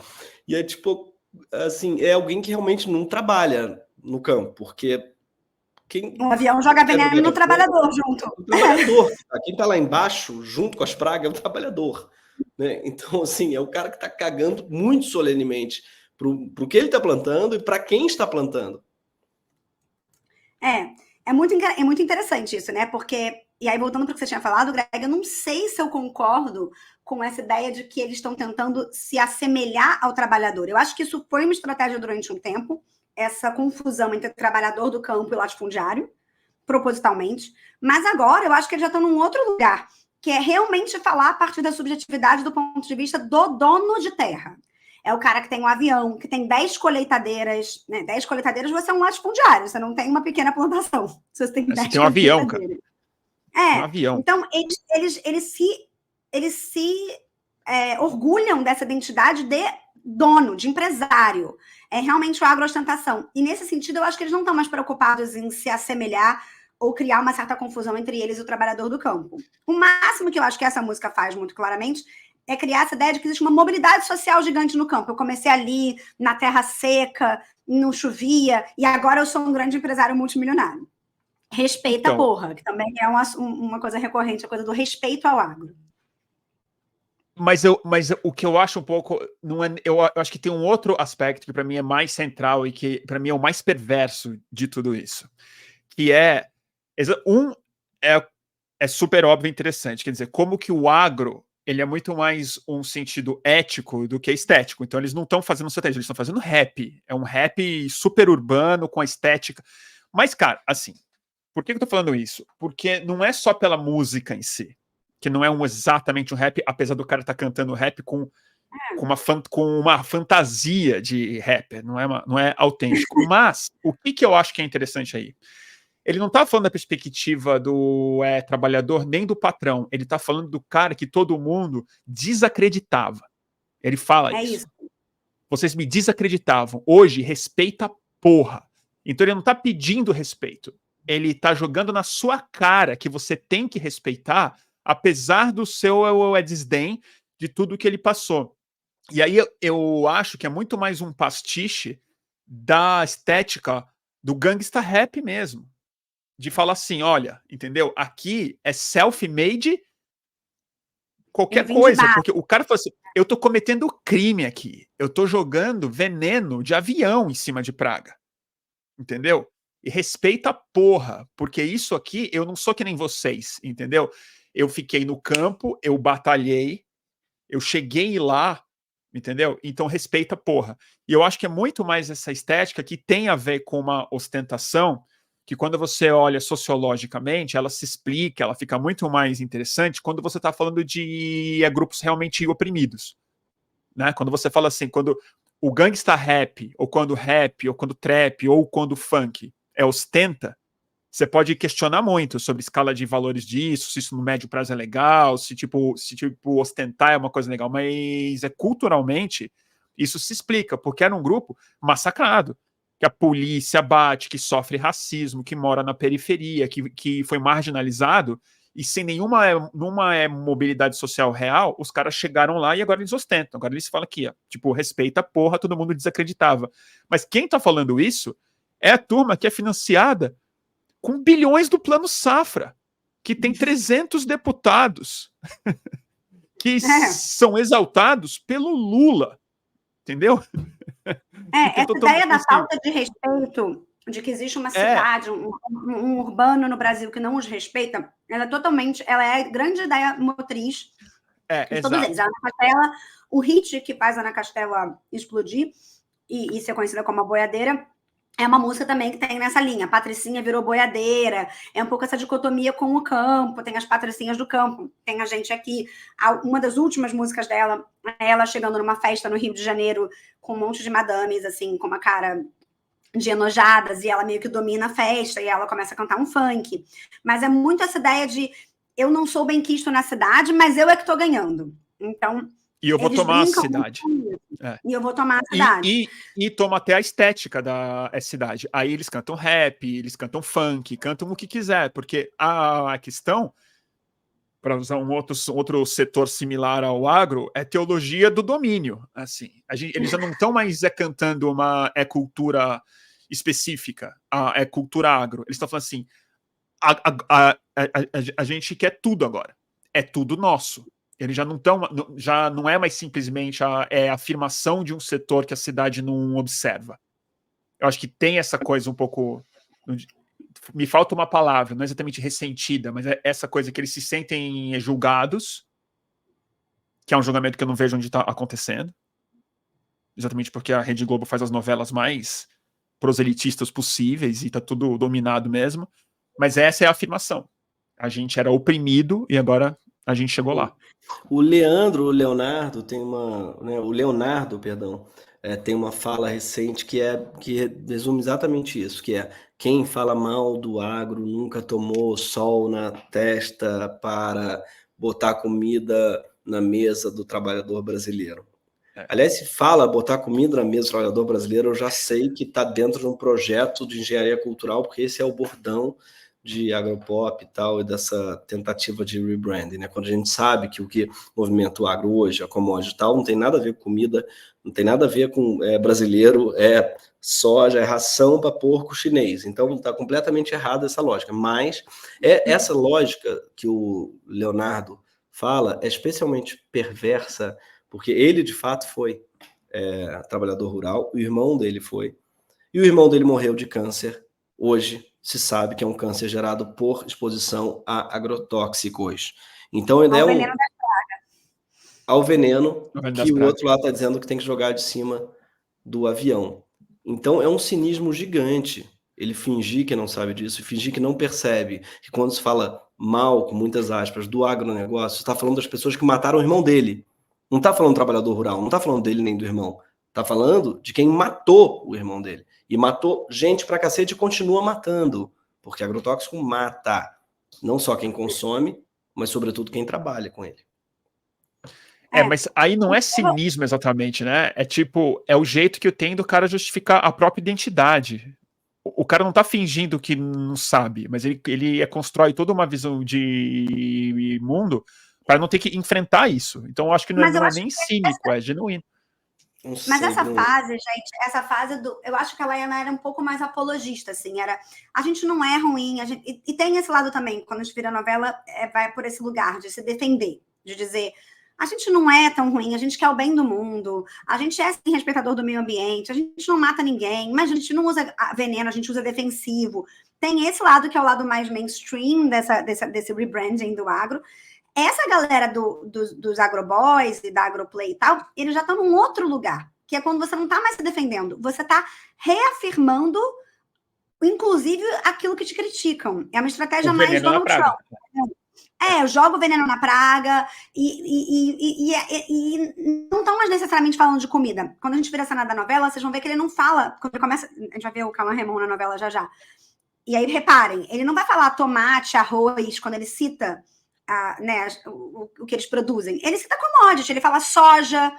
E é tipo, assim, é alguém que realmente não trabalha no campo, porque Um avião joga veneno no trabalhador junto. O trabalhador. Quem está lá embaixo, junto com as pragas, é o trabalhador. Né? Então, assim, é o cara que está cagando muito solenemente para o que ele está plantando e para quem está plantando. É muito interessante isso, né? Porque, e aí voltando para o que você tinha falado, Greg, eu não sei se eu concordo com essa ideia de que eles estão tentando se assemelhar ao trabalhador. Eu acho que isso foi uma estratégia durante um tempo, essa confusão entre trabalhador do campo e latifundiário, propositalmente, mas agora eu acho que eles já estão num outro lugar, que é realmente falar a partir da subjetividade do ponto de vista do dono de terra. É o cara que tem um avião, que tem 10 colheitadeiras, né? 10 colheitadeiras, você é um latifundiário, você não tem uma pequena plantação. Se você tem 10 você tem um avião, cara. Um avião. Então, eles se orgulham dessa identidade de dono, de empresário. É realmente o agroostentação. E nesse sentido, eu acho que eles não estão mais preocupados em se assemelhar ou criar uma certa confusão entre eles e o trabalhador do campo. O máximo que eu acho que essa música faz muito claramente é criar essa ideia de que existe uma mobilidade social gigante no campo. Eu comecei ali, na terra seca, não chovia, e agora eu sou um grande empresário multimilionário. Respeita a porra, que também é uma coisa recorrente, a coisa do respeito ao agro. Mas o que eu acho um pouco... eu acho que tem um outro aspecto que para mim é mais central e que para mim é o mais perverso de tudo isso. Que é super óbvio e interessante. Quer dizer, como que o agro ele é muito mais um sentido ético do que estético. Então eles não estão fazendo estratégia, eles estão fazendo rap. É um rap super urbano, com a estética. Mas, cara, assim, por que eu tô falando isso? Porque não é só pela música em si, que não é exatamente um rap, apesar do cara estar cantando rap com uma fantasia de rapper, não é autêntico. Mas o que eu acho que é interessante aí? Ele não está falando da perspectiva do trabalhador nem do patrão. Ele está falando do cara que todo mundo desacreditava. Ele fala isso. Vocês me desacreditavam. Hoje, respeita a porra. Então ele não está pedindo respeito. Ele está jogando na sua cara que você tem que respeitar, apesar do seu desdém de tudo que ele passou. E aí eu acho que é muito mais um pastiche da estética do gangsta rap mesmo. De falar assim, olha, entendeu? Aqui é self-made qualquer coisa, porque o cara fala assim, eu tô cometendo crime aqui, eu tô jogando veneno de avião em cima de praga, entendeu? E respeita a porra, porque isso aqui, eu não sou que nem vocês, entendeu? Eu fiquei no campo, eu batalhei, eu cheguei lá, entendeu? Então respeita a porra. E eu acho que é muito mais essa estética que tem a ver com uma ostentação, que quando você olha sociologicamente, ela se explica, ela fica muito mais interessante quando você está falando de grupos realmente oprimidos. Né? Quando você fala assim, quando o gangsta rap, ou quando trap, ou quando funk ostenta, você pode questionar muito sobre escala de valores disso, se isso no médio prazo é legal, se ostentar é uma coisa legal, mas culturalmente isso se explica, porque era um grupo massacrado, que a polícia bate, que sofre racismo, que mora na periferia, que foi marginalizado, e sem nenhuma mobilidade social real, os caras chegaram lá e agora eles ostentam. Agora eles falam aqui, ó, tipo, respeita a porra, todo mundo desacreditava. Mas quem tá falando isso é a turma que é financiada com bilhões do Plano Safra, que tem 300 deputados que são exaltados pelo Lula, entendeu? Essa ideia da falta de respeito, de que existe uma cidade, um urbano no Brasil que não os respeita, ela é a grande ideia motriz de todos eles. A Ana Castela, o hit que faz a Ana Castela explodir e ser conhecida como a boiadeira, é uma música também que tem nessa linha. Patricinha virou boiadeira, é um pouco essa dicotomia com o campo, tem as patricinhas do campo, tem a gente aqui. Uma das últimas músicas dela é ela chegando numa festa no Rio de Janeiro com um monte de madames, assim, com uma cara de enojadas, e ela meio que domina a festa, e ela começa a cantar um funk. Mas é muito essa ideia de eu não sou bem quisto na cidade, mas eu é que tô ganhando. Então... E eu vou tomar a cidade. E eu vou tomar a cidade. E toma até a estética da cidade. Aí eles cantam rap, eles cantam funk, cantam o que quiser, porque a questão, para usar um outro setor similar ao agro, é teologia do domínio. Assim, eles já não estão mais cantando uma cultura específica, é cultura agro. Eles estão falando assim, a gente quer tudo agora. É tudo nosso. Eles já não é mais simplesmente a afirmação de um setor que a cidade não observa. Eu acho que tem essa coisa um pouco... Me falta uma palavra, não é exatamente ressentida, mas é essa coisa que eles se sentem julgados, que é um julgamento que eu não vejo onde está acontecendo. Exatamente porque a Rede Globo faz as novelas mais proselitistas possíveis e tá tudo dominado mesmo. Mas essa é a afirmação. A gente era oprimido e agora a gente chegou lá. O Leonardo tem uma... Né, o Leonardo, perdão, tem uma fala recente que resume exatamente isso, que é: quem fala mal do agro nunca tomou sol na testa para botar comida na mesa do trabalhador brasileiro. Aliás, se fala botar comida na mesa do trabalhador brasileiro, eu já sei que está dentro de um projeto de engenharia cultural, porque esse é o bordão de agropop e tal, e dessa tentativa de rebranding, né? Quando a gente sabe que o que movimenta o agro hoje, a commodity e tal, não tem nada a ver com comida, não tem nada a ver com brasileiro, é soja, é ração para porco chinês. Então está completamente errada essa lógica. Mas essa lógica que o Leonardo fala é especialmente perversa, porque ele de fato foi trabalhador rural, o irmão dele foi, e o irmão dele morreu de câncer. Hoje se sabe que é um câncer gerado por exposição a agrotóxicos. Então ainda ao veneno da praga. Ao veneno que o outro lá está dizendo que tem que jogar de cima do avião. Então é um cinismo gigante ele fingir que não sabe disso, fingir que não percebe que quando se fala mal, com muitas aspas, do agronegócio, está falando das pessoas que mataram o irmão dele. Não está falando do trabalhador rural, não está falando dele nem do irmão. Está falando de quem matou o irmão dele. E matou gente pra cacete e continua matando. Porque agrotóxico mata. Não só quem consome, mas sobretudo quem trabalha com ele. Mas aí não é cinismo exatamente, né? É tipo, é o jeito que eu tenho do cara justificar a própria identidade. O cara não tá fingindo que não sabe, mas ele constrói toda uma visão de mundo para não ter que enfrentar isso. Então eu acho que não é nem cínico, é genuíno. Mas essa fase, gente, eu acho que a Laiana era um pouco mais apologista, assim, a gente não é ruim, e tem esse lado também, quando a gente vira novela, vai por esse lugar de se defender, de dizer, a gente não é tão ruim, a gente quer o bem do mundo, a gente é, sim, respeitador do meio ambiente, a gente não mata ninguém, mas a gente não usa veneno, a gente usa defensivo. Tem esse lado que é o lado mais mainstream desse rebranding do agro. Essa galera dos agroboys e da agroplay e tal, eles já estão num outro lugar, que é quando você não está mais se defendendo, você está reafirmando, inclusive, aquilo que te criticam. É uma estratégia mais Donald Trump. Eu jogo veneno na praga e não estão mais necessariamente falando de comida. Quando a gente vira a cena da novela, vocês vão ver que ele não fala, quando ele começa, a gente vai ver o Cauã Raymond na novela já. E aí, reparem, ele não vai falar tomate, arroz, quando ele cita o que eles produzem. Ele cita commodity, ele fala soja,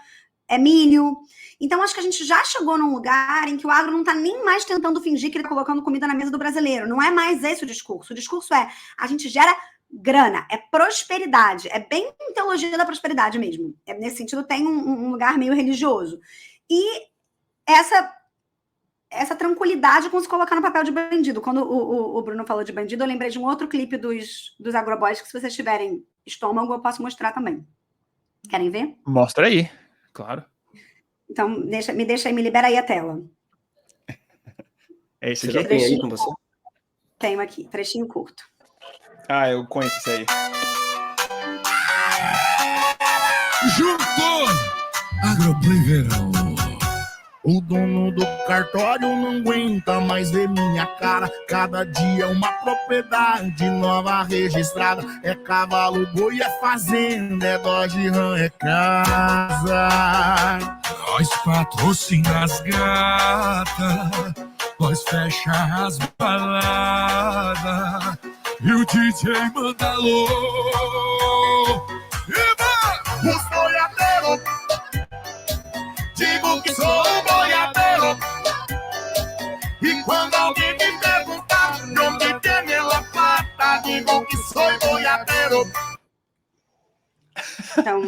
milho. Então, acho que a gente já chegou num lugar em que o agro não está nem mais tentando fingir que ele está colocando comida na mesa do brasileiro. Não é mais esse o discurso. O discurso a gente gera grana, é prosperidade. É bem teologia da prosperidade mesmo. Nesse sentido, tem um lugar meio religioso. E essa tranquilidade com se colocar no papel de bandido. Quando o Bruno falou de bandido, eu lembrei de um outro clipe dos agroboys que, se vocês tiverem estômago, eu posso mostrar também. Querem ver? Mostra aí, claro. Então, me libera aí a tela. É esse aqui? Você já tem aí com você? Tenho aqui, trechinho curto. Eu conheço isso aí. Juntou Agroplay Verão. O dono do cartório não aguenta mais ver minha cara. Cada dia uma propriedade nova registrada. É cavalo, boi, é fazenda, é Dodge Ram, é casa. Nós patrocina as gatas, nós fecha as baladas e o DJ manda alô. Os boiadeiros, digo que sou boiadeiro. E quando alguém me perguntar de onde tem ela plata, digo que sou boiadeiro. Então,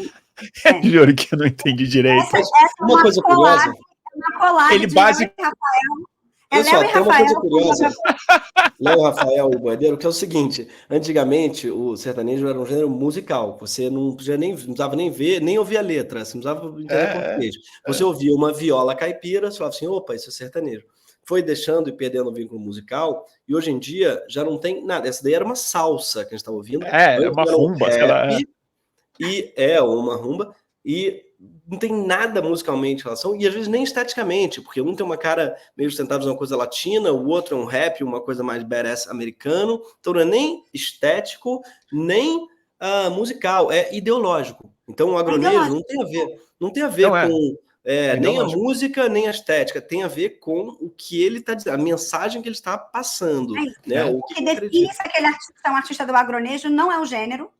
Juro que eu não entendi direito. Essa é uma coisa curiosa. Ele básico. Olha só, Léo e tem uma coisa Rafael. curiosa, Léo, Rafael e Boiadeiro, que é o seguinte: antigamente o sertanejo era um gênero musical. Você não precisava nem ver, nem ouvir a letra, você não precisava entender português. Você ouvia uma viola caipira, você falava assim: opa, isso é sertanejo. Foi deixando e perdendo o vínculo musical, e hoje em dia já não tem nada. Essa daí era uma salsa que a gente estava ouvindo. É uma rumba, sei lá. E é uma rumba, e não tem nada musicalmente em relação, e às vezes nem esteticamente, porque um tem uma cara meio sustentável de uma coisa latina, o outro é um rap, uma coisa mais badass americano, então não é nem estético, nem musical, é ideológico. Então o agronejo não tem a ver com nem a música, nem a estética, tem a ver com o que ele está dizendo, a mensagem que ele está passando. Né? O que define se aquele artista é um artista do agronejo não é o gênero,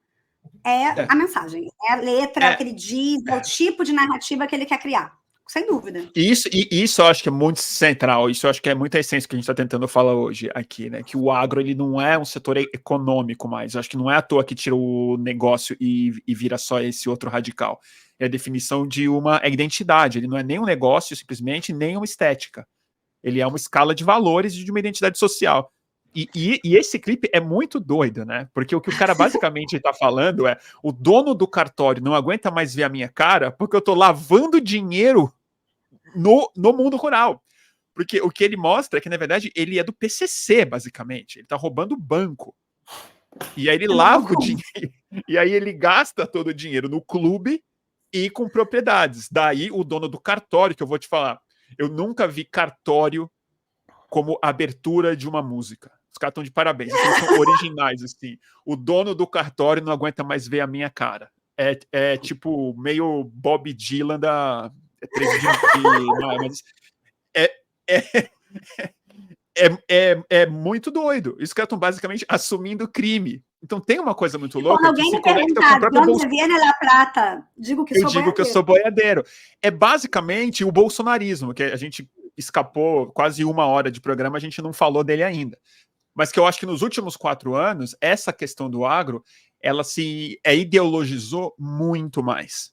a mensagem, é a letra que ele diz, é o tipo de narrativa que ele quer criar, sem dúvida. Isso eu acho que é muito central, isso eu acho que é muita essência que a gente está tentando falar hoje aqui, né? Que o agro ele não é um setor econômico mais, eu acho que não é à toa que tira o negócio e vira só esse outro radical. É a definição de uma identidade, ele não é nem um negócio simplesmente, nem uma estética. Ele é uma escala de valores e de uma identidade social. E esse clipe é muito doido, né? Porque o que o cara basicamente tá falando é: o dono do cartório não aguenta mais ver a minha cara porque eu tô lavando dinheiro no mundo rural. Porque o que ele mostra é que, na verdade, ele é do PCC, basicamente. Ele tá roubando o banco. E aí ele lava o dinheiro. E aí ele gasta todo o dinheiro no clube e com propriedades. Daí o dono do cartório, que eu vou te falar, eu nunca vi cartório como abertura de uma música. Os caras estão de parabéns, eles são originais, assim. O dono do cartório não aguenta mais ver a minha cara. É tipo meio Bob Dylan da... É muito doido. Os caras estão basicamente assumindo crime. Então tem uma coisa muito louca. Quando alguém me perguntar de onde viene a prata, digo que eu sou boiadeiro. É basicamente o bolsonarismo, que a gente escapou quase 1 hora de programa, a gente não falou dele ainda. Mas que eu acho que nos últimos 4 anos, essa questão do agro, ela se ideologizou muito mais.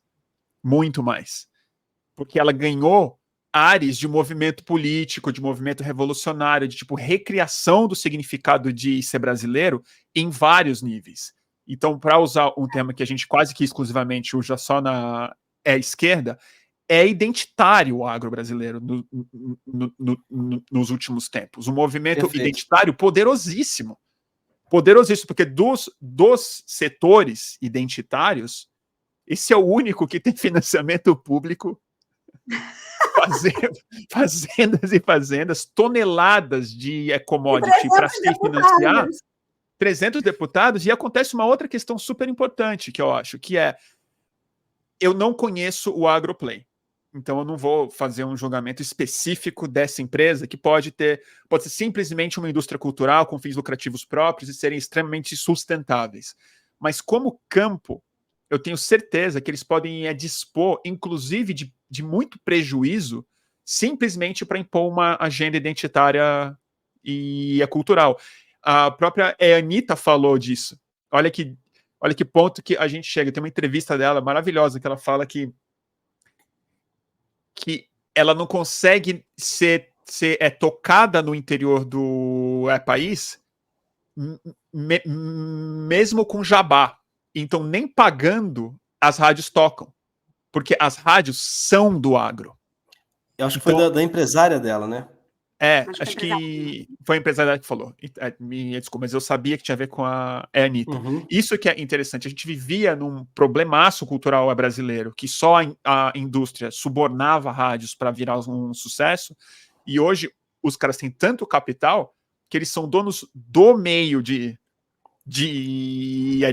Muito mais. Porque ela ganhou áreas de movimento político, de movimento revolucionário, de tipo recriação do significado de ser brasileiro em vários níveis. Então, para usar um tema que a gente quase que exclusivamente usa só na esquerda, é identitário o agro brasileiro nos últimos tempos. Um movimento identitário poderosíssimo. Poderosíssimo, porque dos setores identitários, esse é o único que tem financiamento público fazendas e fazendas, toneladas de commodity para se financiar, 300 deputados, e acontece uma outra questão super importante que eu acho, que é: eu não conheço o Agroplay, então eu não vou fazer um julgamento específico dessa empresa, que pode ser simplesmente uma indústria cultural com fins lucrativos próprios e serem extremamente sustentáveis. Mas como campo, eu tenho certeza que eles podem dispor, inclusive, de muito prejuízo, simplesmente para impor uma agenda identitária e cultural. A própria Anitta falou disso. Olha que ponto que a gente chega. Tem uma entrevista dela maravilhosa que ela fala que ela não consegue ser tocada no interior do país, mesmo com jabá. Então, nem pagando, as rádios tocam. Porque as rádios são do agro. Eu acho que foi da empresária dela, né? Acho que foi a empresária que falou. Me desculpa, mas eu sabia que tinha a ver com a Anitta. Uhum. Isso que é interessante. A gente vivia num problemaço cultural brasileiro, que só a indústria subornava rádios para virar um sucesso. E hoje, os caras têm tanto capital que eles são donos do meio de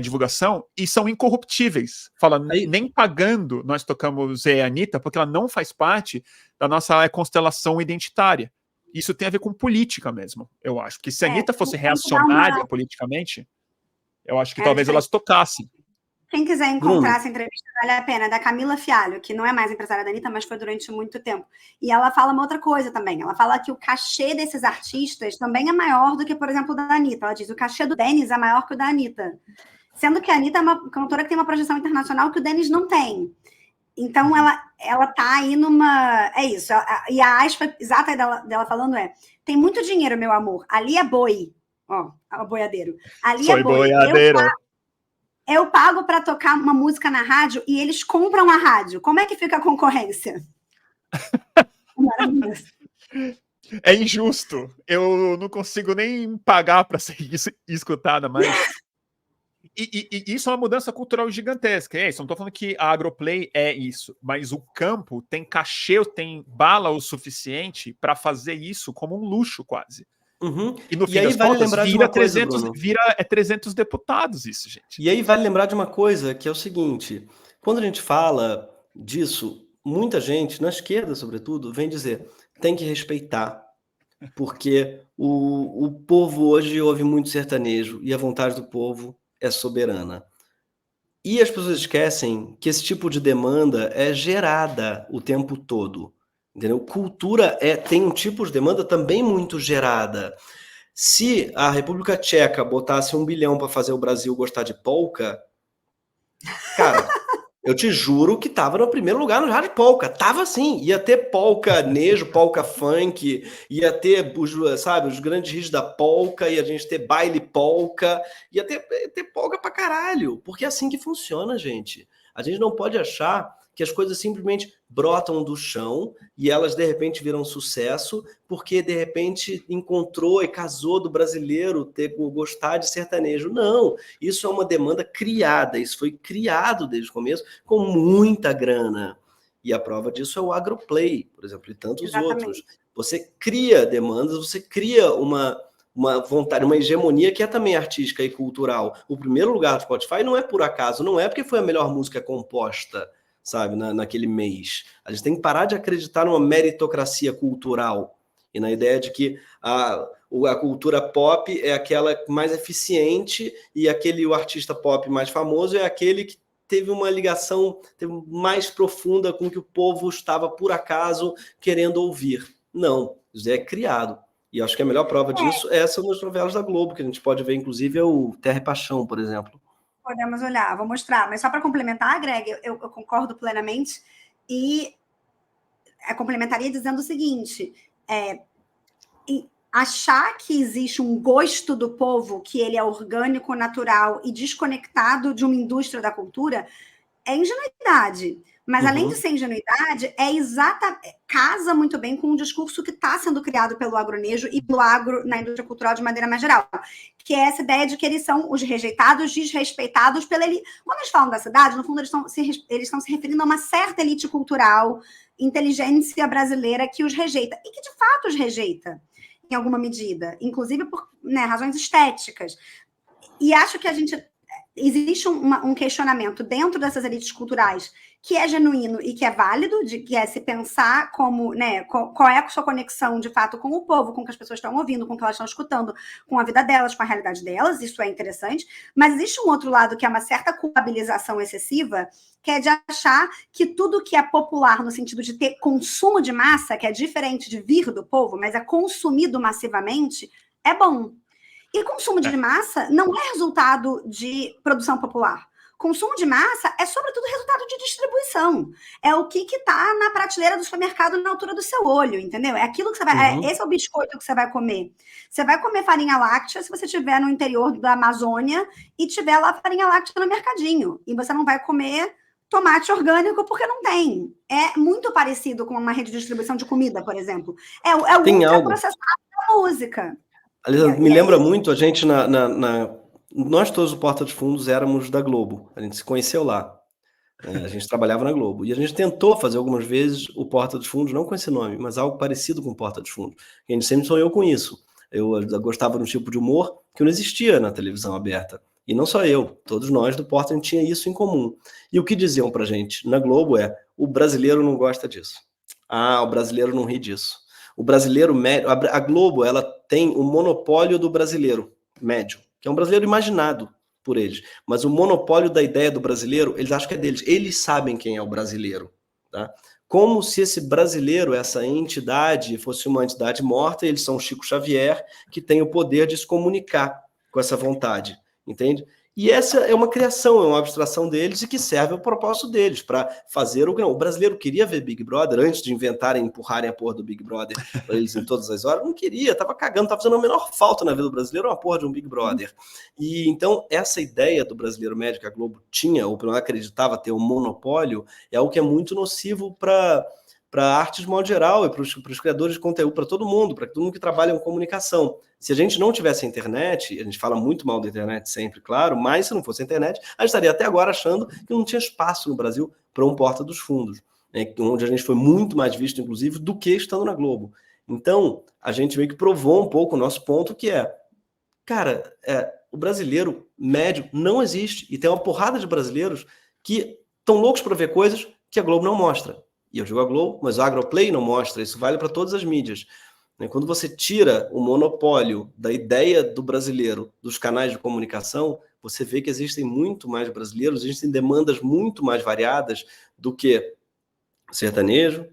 divulgação e são incorruptíveis. Fala, nem pagando nós tocamos a Anitta, porque ela não faz parte da nossa constelação identitária. Isso tem a ver com política mesmo, eu acho. Que se a Anitta fosse reacionária politicamente, eu acho que talvez elas tocassem. Quem quiser encontrar essa entrevista, vale a pena, da Camila Fialho, que não é mais empresária da Anitta, mas foi durante muito tempo. E ela fala uma outra coisa também. Ela fala que o cachê desses artistas também é maior do que, por exemplo, o da Anitta. Ela diz que o cachê do Denis é maior que o da Anitta. Sendo que a Anitta é uma cantora que tem uma projeção internacional que o Denis não tem. Então, ela tá aí numa... É isso. E a aspa exata dela falando tem muito dinheiro, meu amor. Ali é boi. Ó, o boiadeiro. Ali Soy é boi. boiadeiro. Eu pago para tocar uma música na rádio e eles compram a rádio. Como é que fica a concorrência? Maravilhoso. É injusto. Eu não consigo nem pagar para ser escutada mais. E isso é uma mudança cultural gigantesca. É isso, não estou falando que a Agroplay é isso, mas o campo tem cachê, tem bala o suficiente para fazer isso como um luxo quase. Uhum. E no fim das contas, vira 300 deputados isso, gente. E aí vale lembrar de uma coisa, que é o seguinte, quando a gente fala disso, muita gente, na esquerda sobretudo, vem dizer, tem que respeitar, porque o povo hoje ouve muito sertanejo, e a vontade do povo é soberana. E as pessoas esquecem que esse tipo de demanda é gerada o tempo todo. Entendeu? Cultura tem um tipo de demanda também muito gerada. Se a República Tcheca botasse 1 bilhão para fazer o Brasil gostar de polca, cara, eu te juro que tava no primeiro lugar no rádio polca. Tava assim. Ia ter polca nejo, polca funk, ia ter, sabe, os grandes hits da polca, ia a gente ter baile polca, ia ter polca pra caralho. Porque é assim que funciona, gente. A gente não pode achar que as coisas simplesmente brotam do chão e elas, de repente, viram sucesso porque, de repente, encontrou e casou do brasileiro gostar de sertanejo. Não, isso é uma demanda criada, isso foi criado desde o começo com muita grana. E a prova disso é o Agroplay, por exemplo, e tantos outros. Você cria demandas, você cria uma vontade, uma hegemonia que é também artística e cultural. O primeiro lugar do Spotify não é por acaso, não é porque foi a melhor música composta, sabe, naquele mês. A gente tem que parar de acreditar numa meritocracia cultural e na ideia de que a cultura pop é aquela mais eficiente e o artista pop mais famoso é aquele que teve uma ligação mais profunda com o que o povo estava, por acaso, querendo ouvir. Não, isso é criado. E acho que a melhor prova disso são as novelas da Globo, que a gente pode ver, inclusive, é o Terra e Paixão, por exemplo. Podemos olhar, vou mostrar. Mas só para complementar, Greg, eu concordo plenamente e complementaria dizendo o seguinte, achar que existe um gosto do povo, que ele é orgânico, natural e desconectado de uma indústria da cultura, é ingenuidade. Mas, além de ser ingenuidade, casa muito bem com um discurso que está sendo criado pelo agronejo e pelo agro na indústria cultural de maneira mais geral, que é essa ideia de que eles são os rejeitados, desrespeitados pela elite. Quando eles falam da cidade, no fundo, eles estão se referindo a uma certa elite cultural, inteligência brasileira que os rejeita, e que, de fato, os rejeita, em alguma medida, inclusive por razões estéticas. E acho que existe um questionamento dentro dessas elites culturais que é genuíno e que é válido, que é se pensar como, qual é a sua conexão, de fato, com o povo, com o que as pessoas estão ouvindo, com o que elas estão escutando, com a vida delas, com a realidade delas, isso é interessante, mas existe um outro lado que é uma certa culpabilização excessiva, que é de achar que tudo que é popular, no sentido de ter consumo de massa, que é diferente de vir do povo, mas é consumido massivamente, é bom. E consumo de massa não é resultado de produção popular. Consumo de massa é, sobretudo, resultado de distribuição. É o que está na prateleira do supermercado na altura do seu olho, entendeu? É aquilo que você vai... esse é o biscoito que você vai comer. Você vai comer farinha láctea se você estiver no interior da Amazônia e tiver lá farinha láctea no mercadinho. E você não vai comer tomate orgânico porque não tem. É muito parecido com uma rede de distribuição de comida, por exemplo. É o ultraprocessado da música. Aliás, me lembra muito, a gente nós todos do Porta dos Fundos éramos da Globo, a gente se conheceu lá, a gente trabalhava na Globo, e a gente tentou fazer algumas vezes o Porta dos Fundos, não com esse nome, mas algo parecido com o Porta dos Fundos, a gente sempre sonhou com isso. Eu gostava de um tipo de humor que não existia na televisão aberta, e não só eu, todos nós do Porta, a gente tinha isso em comum. E o que diziam pra gente na Globo o brasileiro não gosta disso, o brasileiro não ri disso. O brasileiro médio, a Globo, ela tem o monopólio do brasileiro médio, que é um brasileiro imaginado por eles. Mas o monopólio da ideia do brasileiro, eles acham que é deles. Eles sabem quem é o brasileiro. Tá? Como se esse brasileiro, essa entidade, fosse uma entidade morta, e eles são Chico Xavier, que tem o poder de se comunicar com essa vontade. Entende? E essa é uma criação, é uma abstração deles e que serve ao propósito deles, para fazer o que o brasileiro queria ver Big Brother antes de inventarem, empurrarem a porra do Big Brother para eles em todas as horas. Não queria, tava cagando, tava fazendo a menor falta na vida do brasileiro uma porra de um Big Brother. E então essa ideia do brasileiro médio que a Globo tinha, ou pelo menos acreditava ter um monopólio, é algo que é muito nocivo para a arte de modo geral e para os criadores de conteúdo, para todo mundo que trabalha com comunicação. Se a gente não tivesse a internet, a gente fala muito mal da internet sempre, claro, mas se não fosse a internet, a gente estaria até agora achando que não tinha espaço no Brasil para um Porta dos Fundos, né, onde a gente foi muito mais visto, inclusive, do que estando na Globo. Então, a gente meio que provou um pouco o nosso ponto, que é, cara, o brasileiro médio não existe, e tem uma porrada de brasileiros que estão loucos para ver coisas que a Globo não mostra. E eu digo a Globo, mas o Agroplay não mostra, isso vale para todas as mídias. Quando você tira o monopólio da ideia do brasileiro dos canais de comunicação, você vê que existem muito mais brasileiros, existem demandas muito mais variadas do que sertanejo,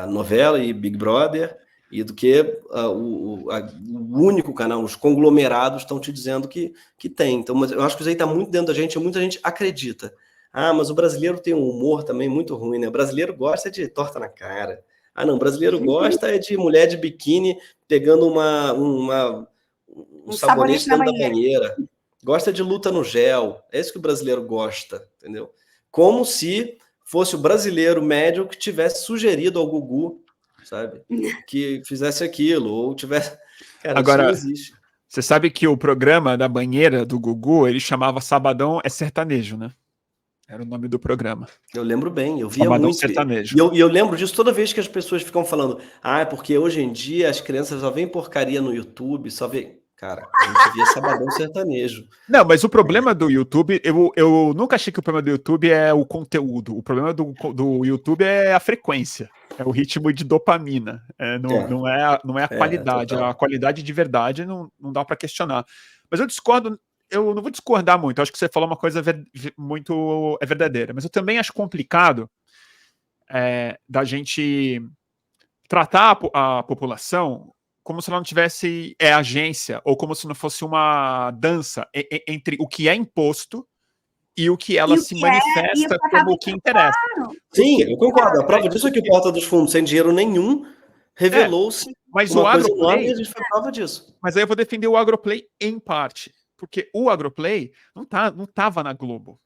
a novela e Big Brother, e do que o único canal, os conglomerados estão te dizendo que tem. Então, mas eu acho que isso aí está muito dentro da gente, e muita gente acredita. Ah, mas o brasileiro tem um humor também muito ruim, né? O brasileiro gosta de torta na cara. Ah, não, o brasileiro gosta de mulher de biquíni pegando um sabonete dentro da banheira. Gosta de luta no gel. É isso que o brasileiro gosta, entendeu? Como se fosse o brasileiro médio que tivesse sugerido ao Gugu, sabe? Que fizesse aquilo, ou tivesse... Cara, agora, isso não existe. Você sabe que o programa da banheira do Gugu, ele chamava Sabadão é Sertanejo, né? Era o nome do programa. Eu lembro bem, eu via Sabadão muito. Sertanejo. E eu lembro disso toda vez que as pessoas ficam falando, é porque hoje em dia as crianças só veem porcaria no YouTube, só vê... Cara, a gente via Sabadão Sertanejo. Não, mas o problema do YouTube, eu nunca achei que o problema do YouTube é o conteúdo. O problema do YouTube é a frequência, é o ritmo de dopamina. Não é a qualidade. Total. A qualidade de verdade não dá para questionar. Mas eu discordo, eu não vou discordar muito. Eu acho que você falou uma coisa muito verdadeira. Mas eu também acho complicado da gente tratar a população como se ela não tivesse agência, ou como se não fosse uma dança entre o que é imposto e o que ela se manifesta como o que interessa. Sim, eu concordo. A prova disso é que o Porta dos Fundos, sem dinheiro nenhum, revelou-se mas uma o coisa Agroplay, enorme e a gente foi prova disso. Mas aí eu vou defender o Agroplay em parte, porque o Agroplay não estava na Globo.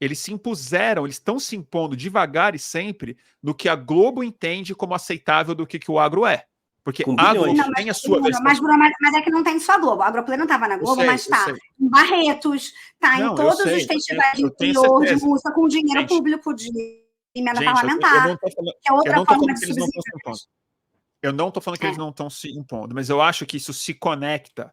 Eles se impuseram, eles estão se impondo devagar e sempre no que a Globo entende como aceitável do que o agro é. Porque a Globo tem a sua versão. Mas é que não tem só a Globo. A Agroplay não estava na Globo, mas está em Barretos, está em todos os festivais de interior de música com dinheiro público de emenda parlamentar. Que é outra forma de subsídio. Eu não estou falando que eles não estão se impondo, mas eu acho que isso se conecta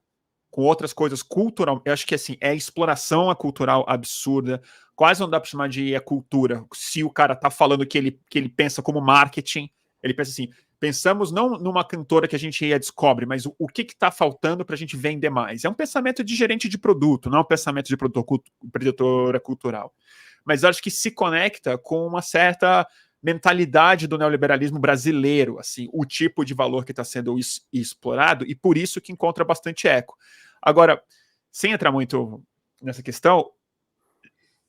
com outras coisas cultural. Eu acho que assim, é exploração cultural absurda. Quase não dá para chamar de cultura. Se o cara está falando que ele pensa como marketing, ele pensa assim, pensamos não numa cantora que a gente descobre, mas o que está faltando para a gente vender mais. É um pensamento de gerente de produto, não é um pensamento de produtora cultural. Mas eu acho que se conecta com uma certa mentalidade do neoliberalismo brasileiro, assim, o tipo de valor que está sendo explorado, e por isso que encontra bastante eco. Agora, sem entrar muito nessa questão,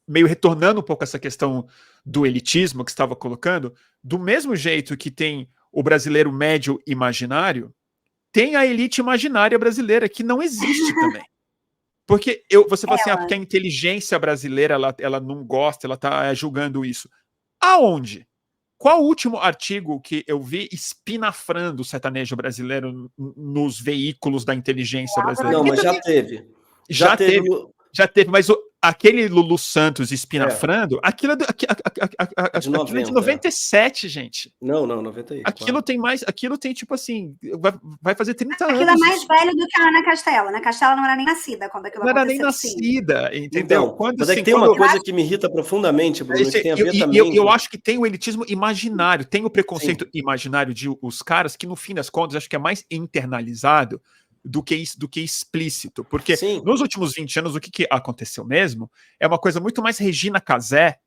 meio retornando um pouco essa questão do elitismo que estava colocando, do mesmo jeito que tem o brasileiro médio imaginário, tem a elite imaginária brasileira, que não existe também. Porque você fala assim, porque a inteligência brasileira ela não gosta, ela está julgando isso. Aonde? Qual o último artigo que eu vi espinafrando o sertanejo brasileiro nos veículos da inteligência brasileira? Não, mas já teve. Já teve, mas aquele Lulu Santos espinafrando, aquilo é de 97, gente. Não, 98. Aquilo tem tipo assim, vai fazer 30 anos. Aquilo é mais velho do que a Ana Castela. Ana Castela não era nem nascida quando aquilo aconteceu. Não era nem nascida, entendeu? Então, mas é que tem uma coisa que me irrita profundamente, Bruno, que tem a ver também... Eu acho que tem o elitismo imaginário, tem o preconceito imaginário de os caras que, no fim das contas, acho que é mais internalizado do que explícito. Porque nos últimos 20 anos, o que aconteceu mesmo é uma coisa muito mais Regina Casé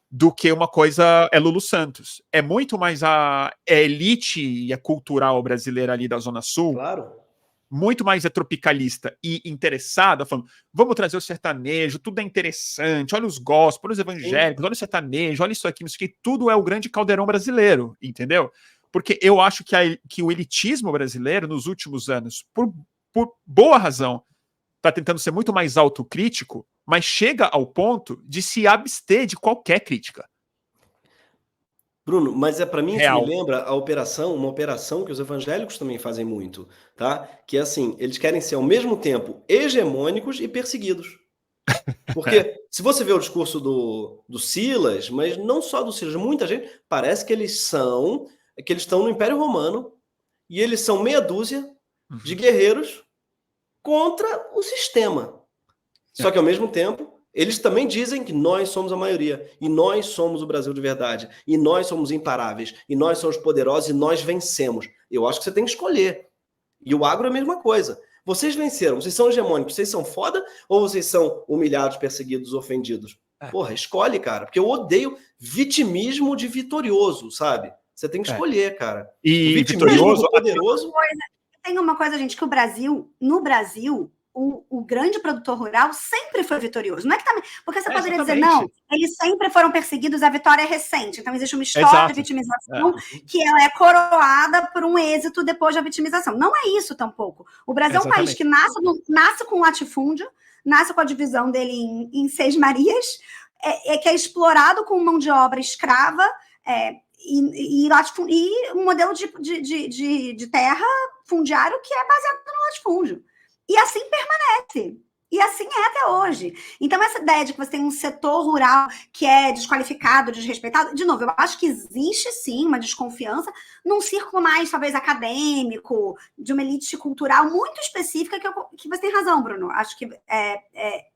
do que uma coisa Lulu Santos. É muito mais a elite cultural brasileira ali da Zona Sul. Claro. muito mais tropicalista e interessada, falando, vamos trazer o sertanejo, tudo é interessante, olha os gospels, olha os evangélicos, olha o sertanejo, olha isso aqui, tudo é o grande caldeirão brasileiro, entendeu? Porque eu acho que o elitismo brasileiro, nos últimos anos, por boa razão, está tentando ser muito mais autocrítico, mas chega ao ponto de se abster de qualquer crítica. Bruno, mas para mim isso Real. me lembra uma operação que os evangélicos também fazem muito, tá? Que é assim, eles querem ser ao mesmo tempo hegemônicos e perseguidos. Porque se você vê o discurso do Silas, mas não só do Silas, muita gente, parece que eles estão no Império Romano e eles são meia dúzia de guerreiros contra o sistema. Só que ao mesmo tempo, eles também dizem que nós somos a maioria, e nós somos o Brasil de verdade, e nós somos imparáveis, e nós somos poderosos, e nós vencemos. Eu acho que você tem que escolher. E o agro é a mesma coisa. Vocês venceram, vocês são hegemônicos, vocês são foda, ou vocês são humilhados, perseguidos, ofendidos? Porra, escolhe, cara, porque eu odeio vitimismo de vitorioso, sabe? Você tem que escolher, cara. E o vitorioso, poderoso... Tem uma coisa, gente, que no Brasil, o grande produtor rural sempre foi vitorioso. Não é que também. Porque você poderia dizer, não, eles sempre foram perseguidos, a vitória é recente. Então, existe uma história de vitimização que ela é coroada por um êxito depois da vitimização. Não é isso tampouco. O Brasil é um país que nasce com latifúndio, nasce com a divisão dele em 6 Marias, que é explorado com mão de obra escrava, e um modelo de terra fundiário que é baseado no latifúndio. E assim permanece. E assim é até hoje. Então, essa ideia de que você tem um setor rural que é desqualificado, desrespeitado, de novo, eu acho que existe sim uma desconfiança num círculo mais, talvez, acadêmico, de uma elite cultural muito específica, que você tem razão, Bruno. Acho que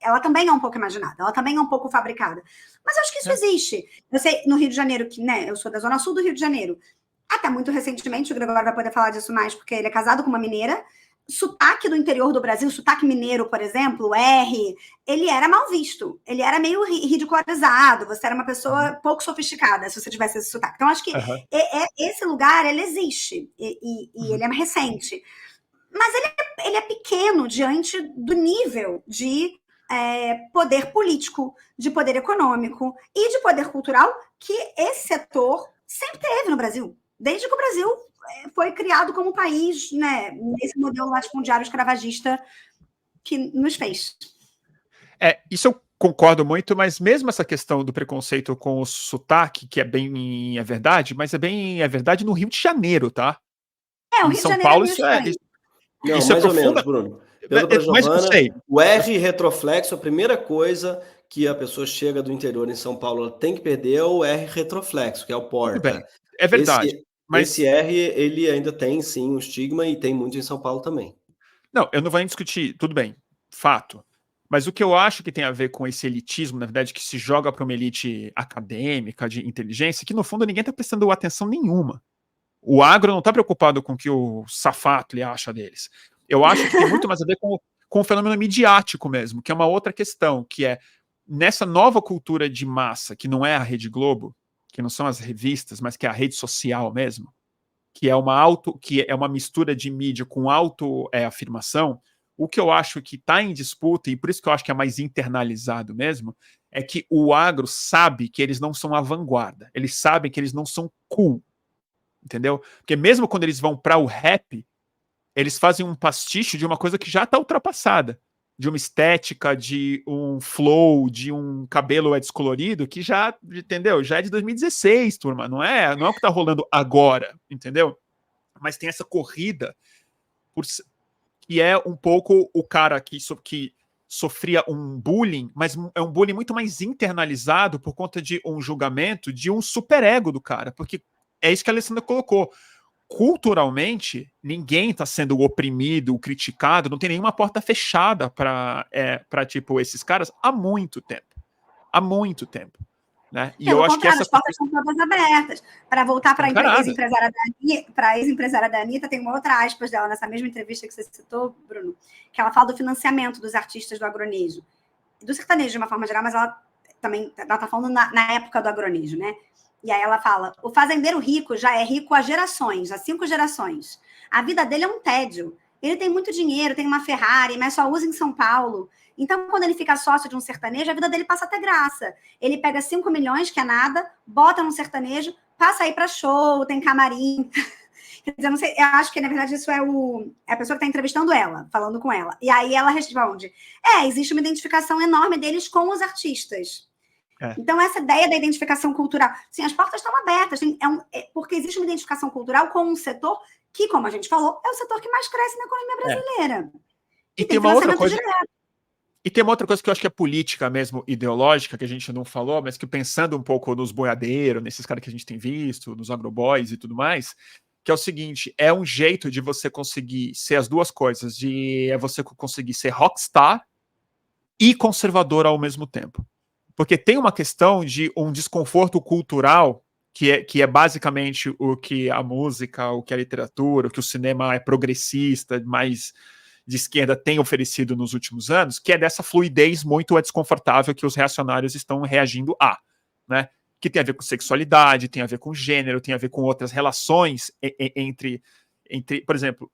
ela também é um pouco imaginada, ela também é um pouco fabricada. Mas eu acho que isso existe. Eu sei, no Rio de Janeiro, que, né, eu sou da Zona Sul do Rio de Janeiro, até muito recentemente, o Gregório vai poder falar disso mais, porque ele é casado com uma mineira. Sotaque do interior do Brasil, sotaque mineiro, por exemplo, o R, ele era mal visto, ele era meio ridicularizado, você era uma pessoa pouco sofisticada se você tivesse esse sotaque. Então, acho que esse lugar, ele existe, e ele é recente. Mas ele é pequeno diante do nível de poder político, de poder econômico e de poder cultural que esse setor sempre teve no Brasil. Desde que o Brasil foi criado como país, né, nesse modelo latifundiário escravagista que nos fez. Isso eu concordo muito, mas mesmo essa questão do preconceito com o sotaque, que é verdade, mas é verdade no Rio de Janeiro, tá? O em Rio São de Paulo, Janeiro isso mais ou menos, Bruno. Mas eu sei. O R retroflexo, a primeira coisa que a pessoa chega do interior em São Paulo ela tem que perder é o R retroflexo, que é o porta. Tudo bem, é verdade. Mas esse R, ele ainda tem, sim, um estigma e tem muito em São Paulo também. Não, eu não vou nem discutir, tudo bem, fato. Mas o que eu acho que tem a ver com esse elitismo, na verdade, que se joga para uma elite acadêmica, de inteligência, que no fundo ninguém está prestando atenção nenhuma. O agro não está preocupado com o que o Safato lhe acha deles. Eu acho que tem muito mais a ver com o fenômeno midiático mesmo, que é uma outra questão, que é nessa nova cultura de massa, que não é a Rede Globo, que não são as revistas, mas que é a rede social mesmo, que é uma mistura de mídia com autoafirmação, o que eu acho que está em disputa, e por isso que eu acho que é mais internalizado mesmo, é que o agro sabe que eles não são a vanguarda, eles sabem que eles não são cool, entendeu? Porque mesmo quando eles vão para o rap, eles fazem um pastiche de uma coisa que já está ultrapassada, de uma estética, de um flow, de um cabelo descolorido, que já, entendeu? Já é de 2016, turma, não é o que está rolando agora, entendeu? Mas tem essa corrida, que é um pouco o cara que sofria um bullying, mas é um bullying muito mais internalizado por conta de um julgamento de um superego do cara, porque é isso que a Alessandra colocou. Culturalmente, ninguém está sendo oprimido, criticado, não tem nenhuma porta fechada para tipo, esses caras há muito tempo. Há muito tempo. Né? E eu acho que as portas são todas abertas. Para voltar para a ex-empresária da Anitta, tem uma outra aspas dela nessa mesma entrevista que você citou, Bruno, que ela fala do financiamento dos artistas do agronejo. Do sertanejo, de uma forma geral, mas ela está falando na época do agronejo, né? E aí ela fala, o fazendeiro rico já é rico há gerações, há 5 gerações. A vida dele é um tédio. Ele tem muito dinheiro, tem uma Ferrari, mas só usa em São Paulo. Então, quando ele fica sócio de um sertanejo, a vida dele passa até graça. Ele pega 5 milhões, que é nada, bota num sertanejo, passa aí para show, tem camarim. Quer dizer, não sei, eu acho que, na verdade, isso é a pessoa que está entrevistando ela, falando com ela. E aí ela responde, existe uma identificação enorme deles com os artistas. Então, essa ideia da identificação cultural, sim, as portas estão abertas, porque existe uma identificação cultural com um setor que, como a gente falou, é o setor que mais cresce na economia brasileira. E tem uma outra coisa... E tem uma outra coisa que eu acho que é política mesmo, ideológica, que a gente não falou, mas que pensando um pouco nos boiadeiros, nesses caras que a gente tem visto, nos agroboys e tudo mais, que é o seguinte, é um jeito de você conseguir ser as duas coisas, é você conseguir ser rockstar e conservador ao mesmo tempo. Porque tem uma questão de um desconforto cultural, que é basicamente o que a música, o que a literatura, o que o cinema é progressista, mais de esquerda tem oferecido nos últimos anos, que é dessa fluidez muito desconfortável que os reacionários estão reagindo a, né? Que tem a ver com sexualidade, tem a ver com gênero, tem a ver com outras relações entre por exemplo,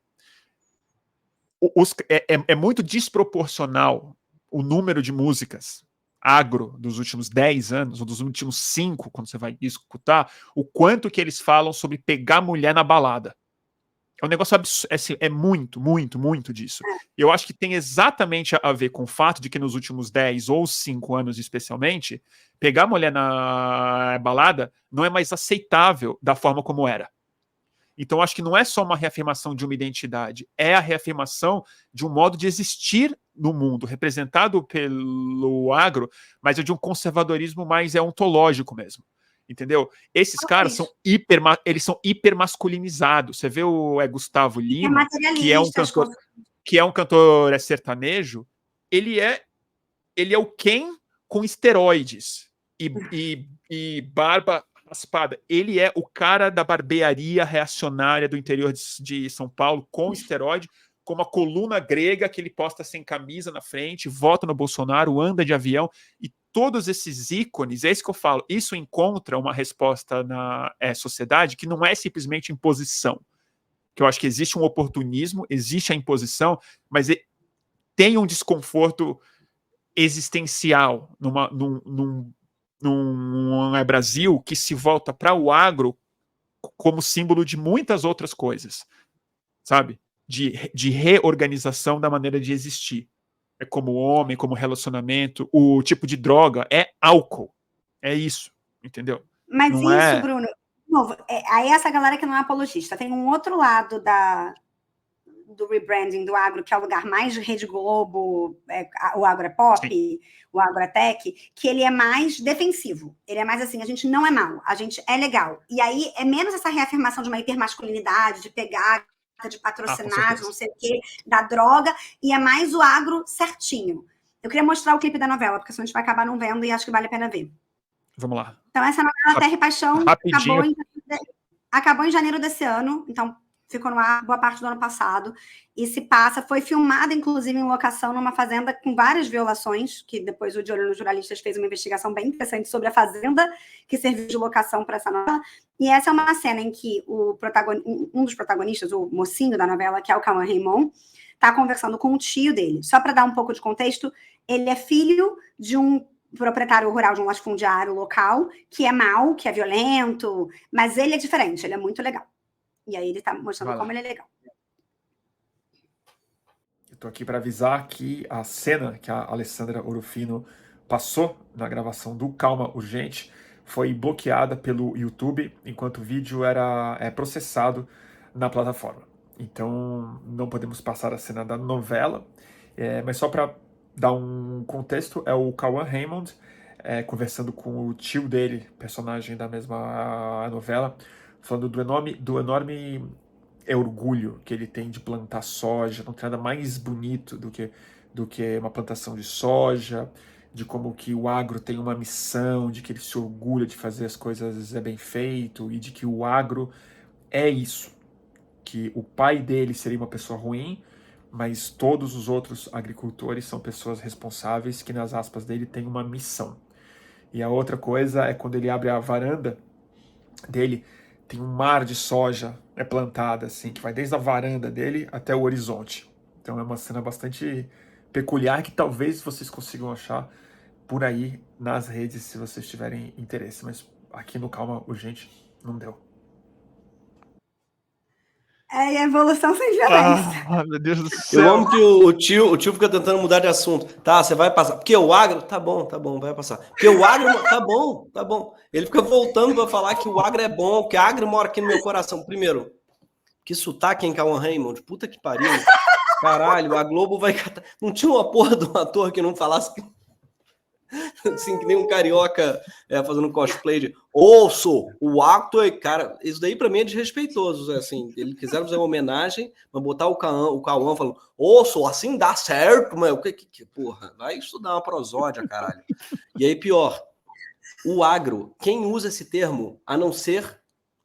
é muito desproporcional o número de músicas agro dos últimos 10 anos, ou dos últimos 5, quando você vai escutar, o quanto que eles falam sobre pegar mulher na balada. É um negócio absurdo, é muito, muito, muito disso. Eu acho que tem exatamente a ver com o fato de que nos últimos 10 ou 5 anos, especialmente, pegar mulher na balada não é mais aceitável da forma como era. Então, acho que não é só uma reafirmação de uma identidade, é a reafirmação de um modo de existir no mundo, representado pelo agro, mas é de um conservadorismo mais ontológico mesmo. Entendeu? Esses caras são hiper masculinizados. Você vê o Gustavo Lima, que é um cantor sertanejo, ele é o Ken com esteroides e barba raspada. Ele é o cara da barbearia reacionária do interior de São Paulo com esteroide, com uma coluna grega que ele posta sem camisa na frente, vota no Bolsonaro, anda de avião, e todos esses ícones, é isso que eu falo, isso encontra uma resposta na sociedade que não é simplesmente imposição, que eu acho que existe um oportunismo, existe a imposição, mas tem um desconforto existencial num Brasil que se volta para o agro como símbolo de muitas outras coisas, sabe? De reorganização da maneira de existir. É como homem, como relacionamento, o tipo de droga é álcool. É isso, entendeu? Mas não isso, Bruno, de novo, aí essa galera que não é apologista, tem um outro lado do rebranding do agro, que é o lugar mais de Rede Globo, o agro é pop, sim, o agro é tech, que ele é mais defensivo. Ele é mais assim, a gente não é mal, a gente é legal. E aí é menos essa reafirmação de uma hipermasculinidade, de pegar, de patrocinar, de não sei o quê, da droga, e é mais o agro certinho. Eu queria mostrar o clipe da novela, porque senão a gente vai acabar não vendo e acho que vale a pena ver. Vamos lá. Então, essa novela Terra e Paixão acabou em janeiro desse ano, então ficou no ar boa parte do ano passado, e foi filmada, inclusive, em locação numa fazenda com várias violações, que depois o De Olho nos Jornalistas fez uma investigação bem interessante sobre a fazenda que serviu de locação para essa novela, e essa é uma cena em que um dos protagonistas, o mocinho da novela, que é o Cauã Raymond, está conversando com o tio dele. Só para dar um pouco de contexto, ele é filho de um proprietário rural de um latifundiário local, que é mau, que é violento, mas ele é diferente, ele é muito legal. E aí ele tá mostrando como ele é legal. Eu tô aqui para avisar que a cena que a Alessandra Orofino passou na gravação do Calma Urgente foi bloqueada pelo YouTube enquanto o vídeo é processado na plataforma. Então não podemos passar a cena da novela, mas só para dar um contexto, é o Cauã Raymond conversando com o tio dele, personagem da mesma novela, falando do enorme orgulho que ele tem de plantar soja. Não tem nada mais bonito do que uma plantação de soja, de como que o agro tem uma missão, de que ele se orgulha de fazer as coisas bem feito, e de que o agro é isso, que o pai dele seria uma pessoa ruim, mas todos os outros agricultores são pessoas responsáveis que, nas aspas dele, têm uma missão. E a outra coisa é quando ele abre a varanda dele, tem um mar de soja plantada, assim, que vai desde a varanda dele até o horizonte. Então é uma cena bastante peculiar que talvez vocês consigam achar por aí nas redes, se vocês tiverem interesse. Mas aqui no Calma Urgente não deu. É evolução sem violência. Meu Deus do céu. Eu amo que o tio fica tentando mudar de assunto. Tá, você vai passar. Porque o agro, tá bom, vai passar. Porque o agro, tá bom. Ele fica voltando para falar que o agro é bom, que o agro mora aqui no meu coração. Primeiro, que sotaque em Cauã Raymond, puta que pariu. Caralho, a Globo vai catar. Não tinha uma porra de um ator que não falasse assim, que nem um carioca fazendo cosplay de ouço, o acto é, cara, isso daí pra mim é desrespeitoso, assim, eles quiseram fazer uma homenagem, mas botar o Cauã falando, ouço, assim dá certo, mas o que porra, vai estudar uma prosódia, caralho. E aí, pior, o agro, quem usa esse termo, a não ser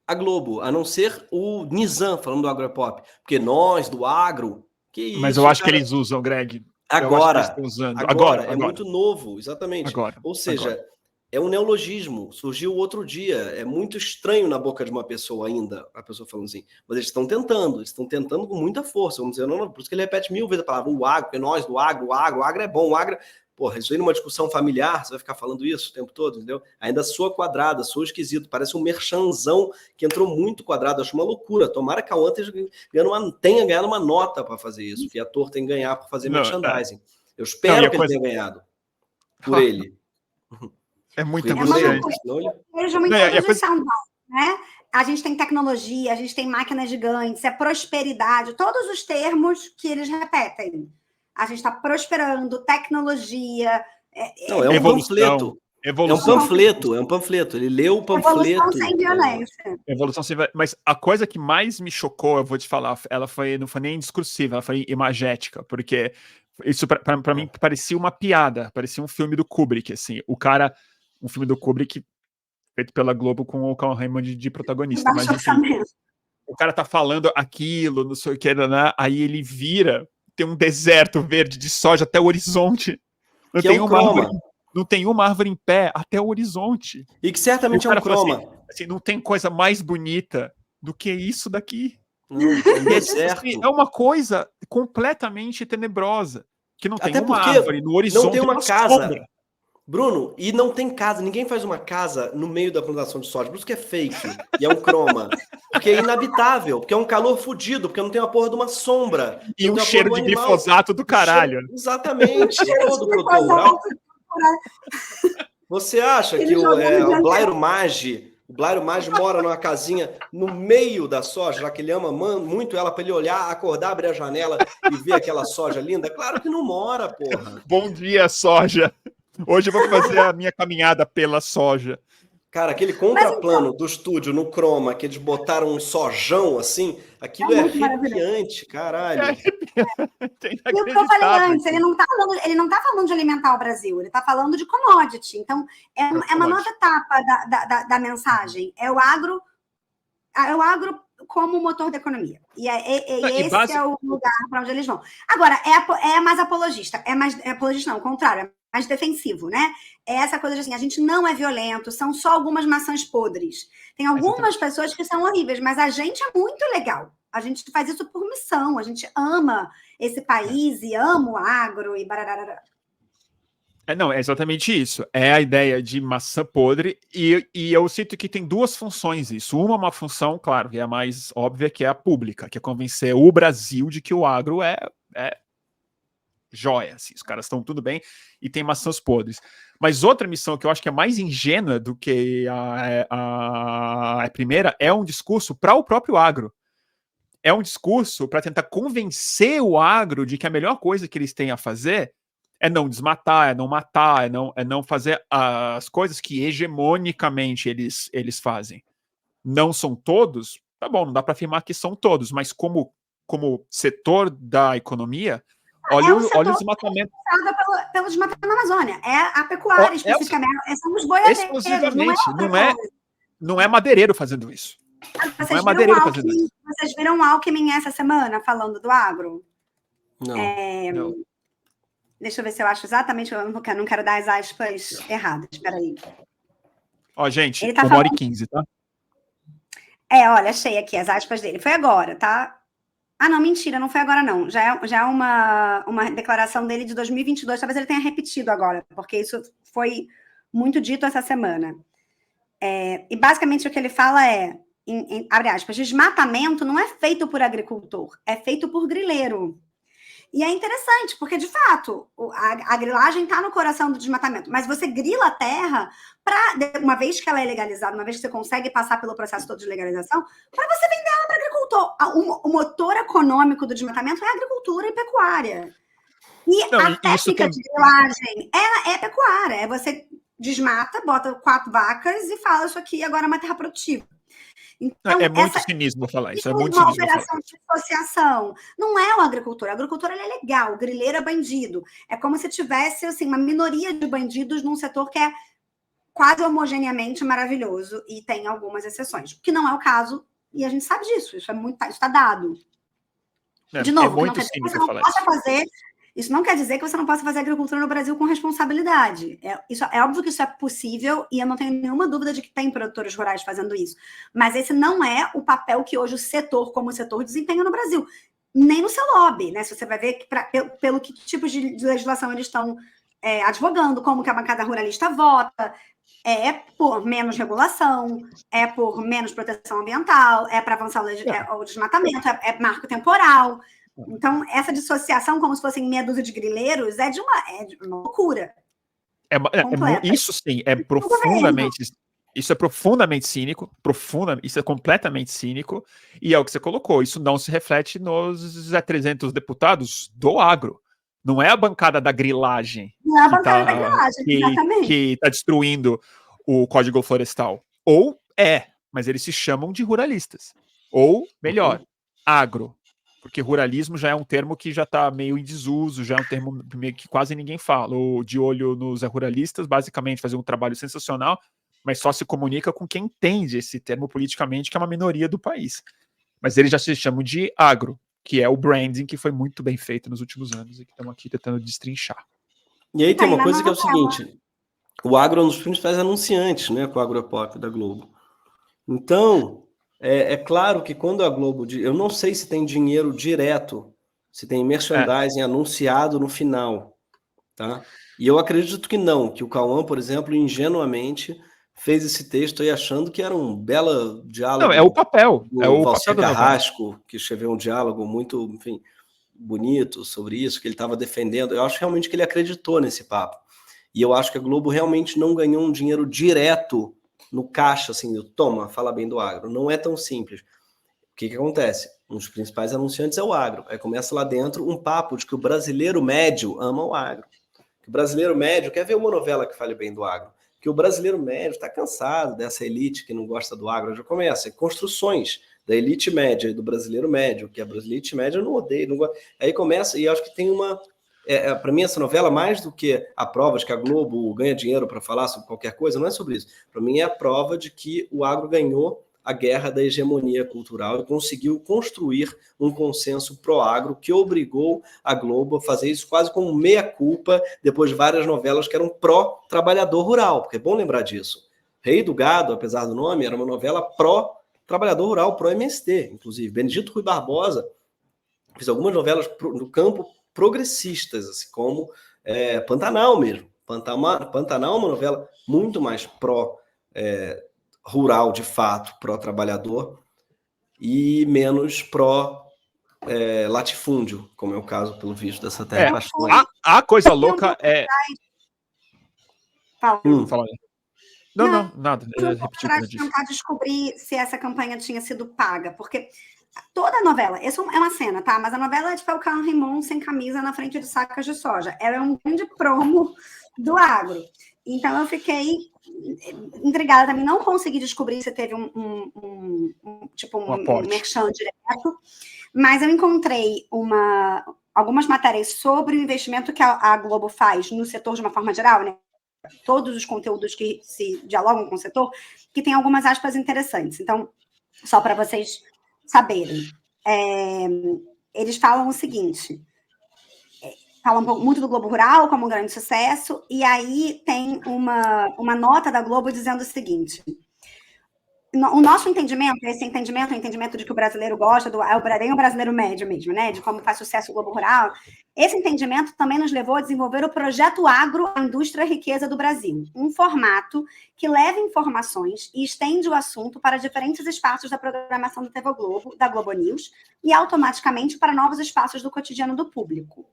a Globo, a não ser o Nizam falando do agropop, porque nós, do agro, que isso, mas eu acho que eles usam, Greg. Agora é muito novo, exatamente. Ou seja, é um neologismo, surgiu outro dia, é muito estranho na boca de uma pessoa ainda, a pessoa falando assim, mas eles estão tentando com muita força, vamos dizer, não, por isso que ele repete 1000 vezes a palavra, o agro, porque nós do agro, o agro é bom, o agro... Porra, isso aí numa discussão familiar, você vai ficar falando isso o tempo todo, entendeu? Ainda soa quadrada, soa esquisito, parece um merchanzão que entrou muito quadrado, acho uma loucura. Tomara que a Cauã tenha ganhado uma nota para fazer isso, que ator tem que ganhar para fazer merchandising. Eu espero que ele tenha ganhado por ele. É muito emocionante. Veja muito né? A gente tem tecnologia, a gente tem máquinas gigantes, é prosperidade, todos os termos que eles repetem. A gente está prosperando, tecnologia... É um panfleto. É um panfleto. Ele leu o panfleto. Evolução sem violência. Evolução sem violência. Mas a coisa que mais me chocou, eu vou te falar, ela não foi nem discursiva, ela foi imagética, porque isso para mim parecia uma piada, parecia um filme do Kubrick, assim. Um filme do Kubrick feito pela Globo com o Cauã Raymond de protagonista. Mas, enfim, o cara tá falando aquilo, não sei o que, né? Aí ele vira... Tem um deserto verde de soja até o horizonte. Não tem uma árvore em pé até o horizonte. E que certamente é um croma. Assim, não tem coisa mais bonita do que isso daqui. É uma coisa completamente tenebrosa. Que não tem uma árvore no horizonte. Não tem uma casa. Bruno, e não tem casa, ninguém faz uma casa no meio da plantação de soja, por isso que é fake, e é um croma, porque é inabitável, porque é um calor fudido, porque não tem uma porra de uma sombra. E um cheiro de glifosato do caralho. Exatamente, todo produtor rural. Você acha que o Blairo Maggi mora numa casinha no meio da soja, já que ele ama muito ela, para ele olhar, acordar, abrir a janela e ver aquela soja linda? Claro que não mora, porra. Bom dia, soja. Hoje eu vou fazer a minha caminhada pela soja. Cara, aquele contraplano do estúdio no croma, que eles botaram um sojão assim, aquilo é arrepiante, caralho. E o que eu falei antes, ele não tá falando de alimentar o Brasil, ele tá falando de commodity. Então, é uma nova etapa da mensagem. É o agro como motor da economia. E esse é o lugar para onde eles vão. Agora, é mais apologista. Apologista não, o contrário. É mais defensivo, né? É essa coisa de assim, a gente não é violento, são só algumas maçãs podres. Tem algumas pessoas que são horríveis, mas a gente é muito legal. A gente faz isso por missão, a gente ama esse país e ama o agro e bararara. Não, é exatamente isso. É a ideia de maçã podre e eu sinto que tem duas funções isso. Uma função, claro, que é a mais óbvia, que é a pública, que é convencer o Brasil de que o agro é joia, assim, os caras estão tudo bem e tem maçãs podres. Mas outra missão que eu acho que é mais ingênua do que a primeira é um discurso para o próprio agro. É um discurso para tentar convencer o agro de que a melhor coisa que eles têm a fazer é não desmatar, é não matar, é não fazer as coisas que hegemonicamente eles fazem. Não são todos, tá bom, não dá para afirmar que são todos, mas como setor da economia, olha o desmatamento. Pelo desmatamento na Amazônia. É a pecuária, especificamente. São os boiadeiros. Exclusivamente. Não é madeireiro fazendo isso. Vocês viram o Alckmin essa semana falando do agro? Não. Deixa eu ver se eu acho exatamente. Eu não quero dar as aspas erradas. Espera aí. Ó, gente, ele tá 1h15, tá? Olha, achei aqui as aspas dele. Foi agora, tá? Ah, não, mentira, não foi agora, não. Já é uma declaração dele de 2022, talvez ele tenha repetido agora, porque isso foi muito dito essa semana. E basicamente o que ele fala abre aspas, desmatamento não é feito por agricultor, é feito por grileiro. E é interessante, porque, de fato, a grilagem está no coração do desmatamento, mas você grila a terra uma vez que ela é legalizada, uma vez que você consegue passar pelo processo todo de legalização, para você vender ela para agricultor. O motor econômico do desmatamento é a agricultura e pecuária. E a técnica de grilagem, ela é pecuária. É você desmata, bota 4 vacas e fala isso aqui agora é uma terra produtiva. Então, é muito cinismo falar isso. É muito cinismo falar. Uma operação de associação. Não é o agricultor. O agricultor ele é legal, o grileiro é bandido. É como se tivesse assim, uma minoria de bandidos num setor que é quase homogeneamente maravilhoso e tem algumas exceções. Que não é o caso, e a gente sabe disso. Isso está dado. De novo, muito cínico falar isso. Isso não quer dizer que você não possa fazer agricultura no Brasil com responsabilidade. É óbvio que isso é possível e eu não tenho nenhuma dúvida de que tem produtores rurais fazendo isso. Mas esse não é o papel que hoje o setor, como setor, desempenha no Brasil. Nem no seu lobby, né? Se você vai ver pelo que tipo de legislação eles estão advogando, como que a bancada ruralista vota, é por menos regulação, é por menos proteção ambiental, é para avançar o desmatamento, é marco temporal. Então, essa dissociação, como se fossem meia dúzia de grileiros, é de uma loucura. Isso sim, é profundamente... Isso é profundamente cínico, isso é completamente cínico, e é o que você colocou, isso não se reflete nos 300 deputados do agro. Não é a bancada da grilagem que está destruindo o Código Florestal. Ou mas eles se chamam de ruralistas. Ou, melhor, agro. Porque ruralismo já é um termo que já está meio em desuso, já é um termo meio que quase ninguém fala. O De Olho nos Ruralistas, basicamente, fazer um trabalho sensacional, mas só se comunica com quem entende esse termo politicamente, que é uma minoria do país. Mas eles já se chamam de agro, que é o branding que foi muito bem feito nos últimos anos e que estamos aqui tentando destrinchar. E aí tem uma coisa que é o seguinte, o agro é um dos principais anunciantes, né, com o Agropop da Globo. Então, é claro que quando a Globo... Eu não sei se tem dinheiro direto, se tem merchandising anunciado no final, tá? E eu acredito que não, que o Cauã, por exemplo, ingenuamente fez esse texto aí achando que era um belo diálogo. Não, é o papel. É o Valcir Carrasco, que escreveu um diálogo muito, enfim, bonito sobre isso, que ele estava defendendo. Eu acho realmente que ele acreditou nesse papo. E eu acho que a Globo realmente não ganhou um dinheiro direto no caixa, assim, toma, fala bem do agro. Não é tão simples. O que acontece? Um dos principais anunciantes é o agro. Aí começa lá dentro um papo de que o brasileiro médio ama o agro. Que o brasileiro médio quer ver uma novela que fale bem do agro. Que o brasileiro médio está cansado dessa elite que não gosta do agro. Já começa. Construções da elite média e do brasileiro médio, que a elite média não odeia. Não gosta. Aí começa, e acho que tem uma... para mim, essa novela, mais do que a prova de que a Globo ganha dinheiro para falar sobre qualquer coisa, não é sobre isso. Para mim, é a prova de que o agro ganhou a guerra da hegemonia cultural e conseguiu construir um consenso pró-agro que obrigou a Globo a fazer isso quase como meia-culpa depois de várias novelas que eram pró-trabalhador rural, porque é bom lembrar disso. Rei do Gado, apesar do nome, era uma novela pró-trabalhador rural, pró-MST, inclusive. Benedito Rui Barbosa fez algumas novelas no campo progressistas, assim como Pantanal mesmo. Pantanal é uma novela muito mais rural, de fato, pró-trabalhador, e menos pró-latifúndio, como é o caso, pelo visto, dessa terra. A coisa louca é... Fala. Não, nada. Eu vou tentar descobrir se essa campanha tinha sido paga, porque toda a novela, isso é uma cena, tá? Mas a novela é de Falcão Rimon sem camisa na frente de sacas de soja. Ela é um grande promo do agro. Então eu fiquei intrigada também, não consegui descobrir se teve um merchan direto, mas eu encontrei algumas matérias sobre o investimento que a Globo faz no setor de uma forma geral, né? Todos os conteúdos que se dialogam com o setor, que tem algumas aspas interessantes. Então, só para vocês saberem, eles falam o seguinte... Falam muito do Globo Rural como um grande sucesso, e aí tem uma nota da Globo dizendo o seguinte: o nosso entendimento, esse entendimento, o entendimento de que o brasileiro gosta, é o brasileiro médio mesmo, né? De como faz sucesso o Globo Rural. Esse entendimento também nos levou a desenvolver o projeto Agro, a Indústria Riqueza do Brasil, um formato que leva informações e estende o assunto para diferentes espaços da programação da TV Globo, da Globo News, e automaticamente para novos espaços do cotidiano do público.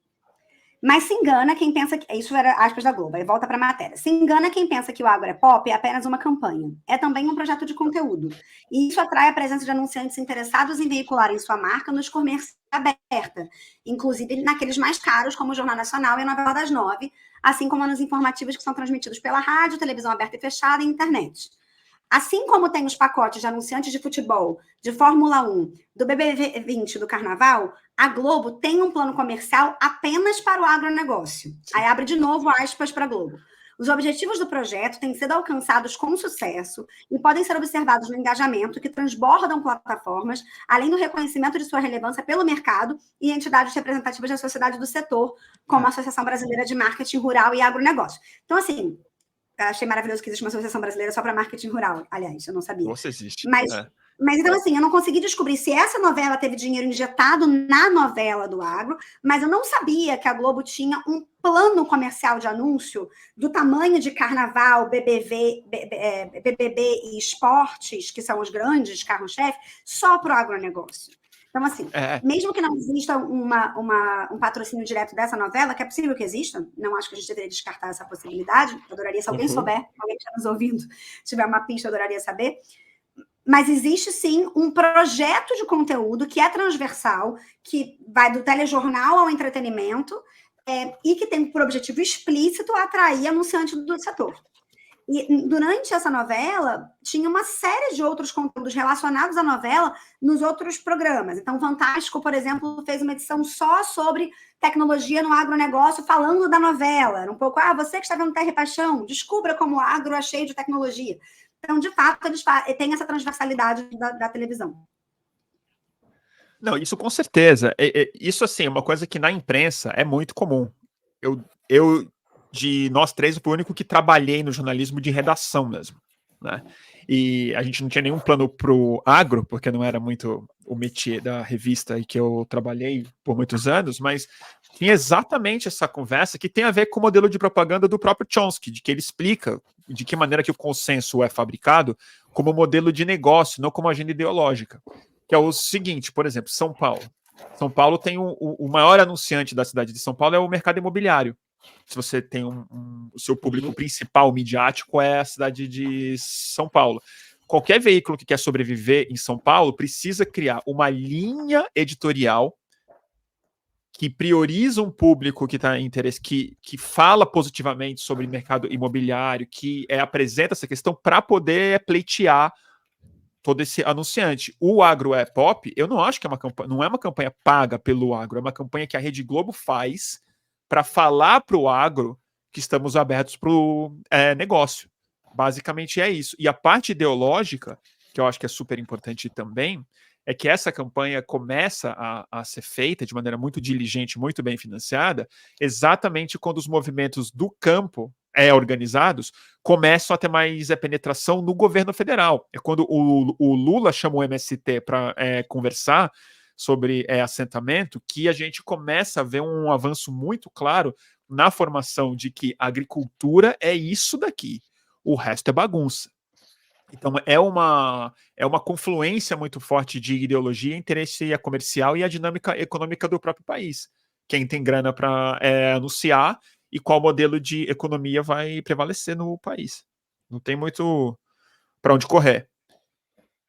Mas se engana quem pensa que... Isso era aspas da Globo, aí volta para a matéria. Se engana quem pensa que o agro é pop, é apenas uma campanha. É também um projeto de conteúdo. E isso atrai a presença de anunciantes interessados em veicularem sua marca nos comerciais aberta, inclusive naqueles mais caros, como o Jornal Nacional e a Novela das 9, assim como nos informativos que são transmitidos pela rádio, televisão aberta e fechada e internet. Assim como tem os pacotes de anunciantes de futebol, de Fórmula 1, do BBB20 do Carnaval, a Globo tem um plano comercial apenas para o agronegócio. Aí abre de novo aspas para a Globo. Os objetivos do projeto têm sido alcançados com sucesso e podem ser observados no engajamento que transbordam plataformas, além do reconhecimento de sua relevância pelo mercado e entidades representativas da sociedade do setor, como a Associação Brasileira de Marketing Rural e Agronegócio. Então, assim, achei maravilhoso que existe uma associação brasileira só para marketing rural. Aliás, eu não sabia. Nossa, existe. Mas então, assim, eu não consegui descobrir se essa novela teve dinheiro injetado na novela do agro, mas eu não sabia que a Globo tinha um plano comercial de anúncio do tamanho de Carnaval, BBB e esportes, que são os grandes carros-chefe, só para o agronegócio. Então, assim, mesmo que não exista um patrocínio direto dessa novela, que é possível que exista, não acho que a gente deveria descartar essa possibilidade, adoraria, se alguém souber, alguém que está nos ouvindo, tiver uma pista, adoraria saber. Mas existe, sim, um projeto de conteúdo que é transversal, que vai do telejornal ao entretenimento, e que tem por objetivo explícito atrair anunciantes do setor. E durante essa novela, tinha uma série de outros conteúdos relacionados à novela nos outros programas. Então, Fantástico, por exemplo, fez uma edição só sobre tecnologia no agronegócio, falando da novela. Era um pouco, você que está vendo Terra e Paixão, descubra como o agro é cheio de tecnologia. Então, de fato, eles têm essa transversalidade da televisão. Não, isso com certeza. Isso, assim, é uma coisa que na imprensa é muito comum. Eu de nós três, eu fui o único que trabalhei no jornalismo de redação mesmo, né? E a gente não tinha nenhum plano pro agro, porque não era muito o métier da revista em que eu trabalhei por muitos anos, mas tinha exatamente essa conversa que tem a ver com o modelo de propaganda do próprio Chomsky, de que ele explica de que maneira que o consenso é fabricado como modelo de negócio, não como agenda ideológica. Que é o seguinte, por exemplo, São Paulo. São Paulo tem o maior anunciante da cidade de São Paulo é o mercado imobiliário. Se você tem o seu público principal midiático é a cidade de São Paulo. Qualquer veículo que quer sobreviver em São Paulo precisa criar uma linha editorial que prioriza um público que está em interesse, que fala positivamente sobre mercado imobiliário, que apresenta essa questão para poder pleitear todo esse anunciante. O Agro é Pop, eu não acho que não é uma campanha paga pelo agro, é uma campanha que a Rede Globo faz para falar para o agro que estamos abertos para o negócio. Basicamente é isso. E a parte ideológica, que eu acho que é super importante também, é que essa campanha começa a ser feita de maneira muito diligente, muito bem financiada, exatamente quando os movimentos do campo organizados começam a ter mais penetração no governo federal. É quando o Lula chama o MST para conversar sobre assentamento, que a gente começa a ver um avanço muito claro na formação de que a agricultura é isso daqui, o resto é bagunça. Então é uma confluência muito forte de ideologia, interesse comercial e a dinâmica econômica do próprio país. Quem tem grana para anunciar e qual modelo de economia vai prevalecer no país. Não tem muito para onde correr.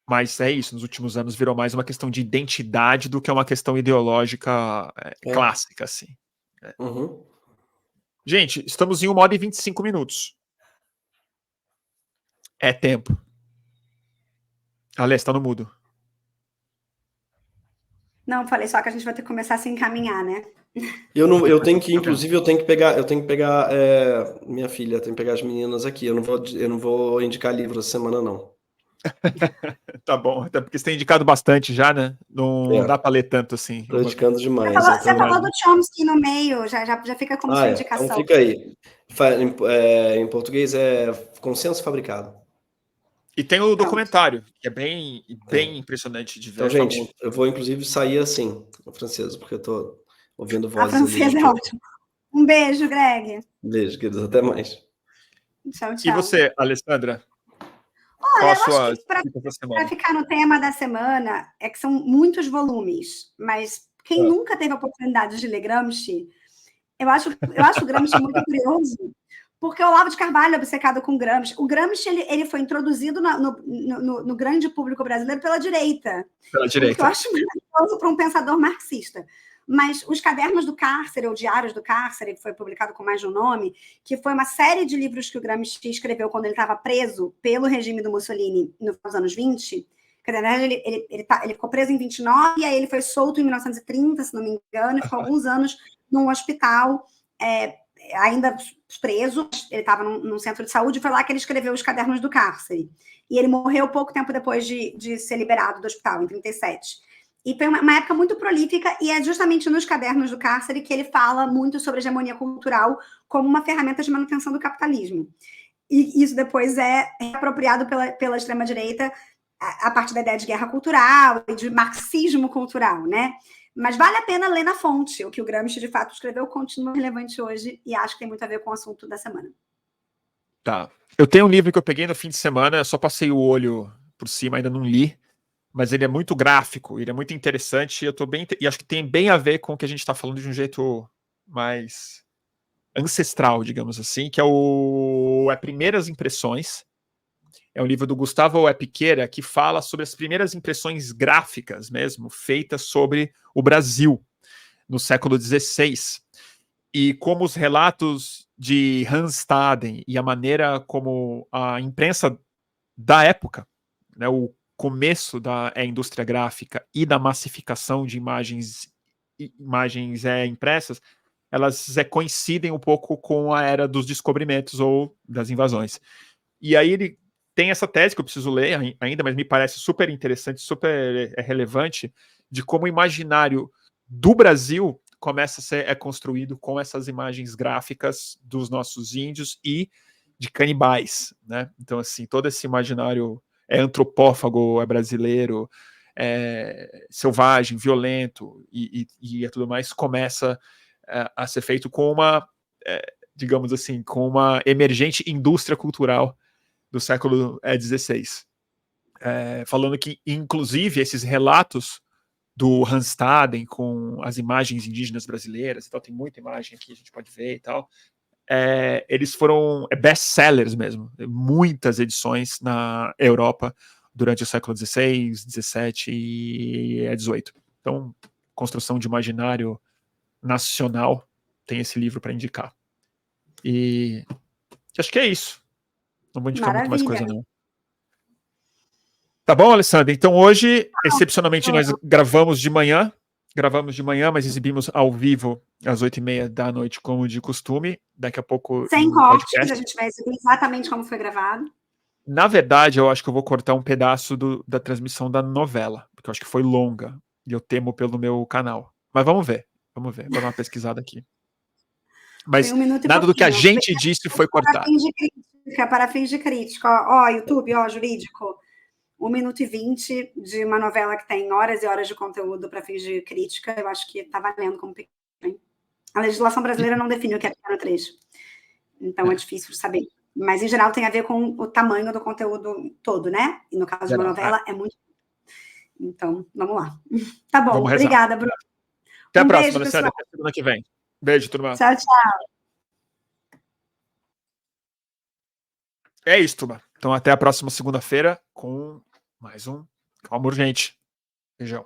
Mas é isso, nos últimos anos virou mais uma questão de identidade do que uma questão ideológica clássica, assim. Uhum. Gente, estamos em 1 hora e 25 minutos. É tempo. Alê, você tá no mudo. Não, falei só que a gente vai ter que começar a se encaminhar, né? Eu tenho que, inclusive, eu tenho que pegar minha filha, tenho que pegar as meninas aqui. Eu não vou indicar livro essa semana, não. Tá bom, até porque você tem indicado bastante já, né? Não dá para ler tanto assim. Tô indicando demais. Você falou do Chomsky no meio, já fica como sua indicação. Então fica aí. Em português é consenso fabricado. E tem o documentário, que é bem impressionante de ver. Então, gente, eu vou inclusive sair assim, a francesa, porque eu tô ouvindo A vozes. francesa é ótimo. Um beijo, Greg. Beijo, queridos. Até mais. Tchau, E tchau. você, Alessandra? Olha, Qual a eu sua acho que para semana? ficar no tema da semana, é que são muitos volumes, mas quem nunca teve a oportunidade de ler Gramsci, eu acho o Gramsci muito curioso, porque o Olavo de Carvalho é obcecado com Gramsci. O Gramsci ele foi introduzido no grande público brasileiro pela direita. Pela direita. O que eu acho maravilhoso para um pensador marxista. Mas os Cadernos do Cárcere, ou Diários do Cárcere, que foi publicado com mais de um nome, que foi uma série de livros que o Gramsci escreveu quando ele estava preso pelo regime do Mussolini nos anos 20. Quer dizer, na verdade, ele ficou preso em 29, e aí ele foi solto em 1930, se não me engano, e ficou alguns anos num hospital, ainda preso. Ele estava num centro de saúde, e foi lá que ele escreveu os Cadernos do Cárcere. E ele morreu pouco tempo depois de ser liberado do hospital, em 37. E foi uma época muito prolífica, e é justamente nos Cadernos do Cárcere que ele fala muito sobre a hegemonia cultural como uma ferramenta de manutenção do capitalismo. E isso depois é apropriado pela extrema-direita a partir da ideia de guerra cultural e de marxismo cultural, né? Mas vale a pena ler na fonte. O que o Gramsci, de fato, escreveu continua relevante hoje, e acho que tem muito a ver com o assunto da semana. Tá. Eu tenho um livro que eu peguei no fim de semana, só passei o olho por cima, ainda não li, mas ele é muito gráfico, ele é muito interessante, e acho que tem bem a ver com o que a gente está falando de um jeito mais ancestral, digamos assim, que é Primeiras Impressões. É um livro do Gustavo Epiqueira, que fala sobre as primeiras impressões gráficas mesmo, feitas sobre o Brasil no século XVI. E como os relatos de Hans Staden e a maneira como a imprensa da época, né, o começo da indústria gráfica e da massificação de imagens impressas, elas coincidem um pouco com a era dos descobrimentos ou das invasões. E aí ele tem essa tese que eu preciso ler ainda, mas me parece super interessante, super relevante, de como o imaginário do Brasil começa a ser construído com essas imagens gráficas dos nossos índios e de canibais, né? Então, assim, todo esse imaginário antropófago, brasileiro, selvagem, violento e tudo mais, começa a ser feito com uma, digamos assim, com uma emergente indústria cultural do século XVI. Falando que, inclusive, esses relatos do Hans Staden com as imagens indígenas brasileiras, então tem muita imagem aqui, a gente pode ver e tal, eles foram best-sellers mesmo, muitas edições na Europa durante o século XVI, XVII e XVIII. Então, construção de imaginário nacional, tem esse livro para indicar. E acho que é isso. Não vou indicar muito mais coisa, não. Tá bom, Alessandra? Então hoje, excepcionalmente, nós gravamos de manhã, mas exibimos ao vivo às 8h30 da noite, como de costume. Daqui a pouco. Sem cortes, a gente vai exibir exatamente como foi gravado. Na verdade, eu acho que eu vou cortar um pedaço da transmissão da novela, porque eu acho que foi longa, e eu temo pelo meu canal. Mas vamos ver, vou dar uma pesquisada aqui. Mas nada do que a gente disse foi cortado. Para fins de crítica. Ó, YouTube, ó, jurídico. 1 minuto e 20 de uma novela que tem horas e horas de conteúdo para fins de crítica, eu acho que está valendo como pequeno. A legislação brasileira não define o que é pequeno trecho. Então é difícil de saber. Mas, em geral, tem a ver com o tamanho do conteúdo todo, né? E no caso de uma novela, é muito. Então, vamos lá. Tá bom, obrigada, Bruno. Até a próxima, Alessandra. Até semana que vem. Beijo, turma. Tchau, tchau. É isso, turma. Então, até a próxima segunda-feira com mais um Calma Urgente. Beijão.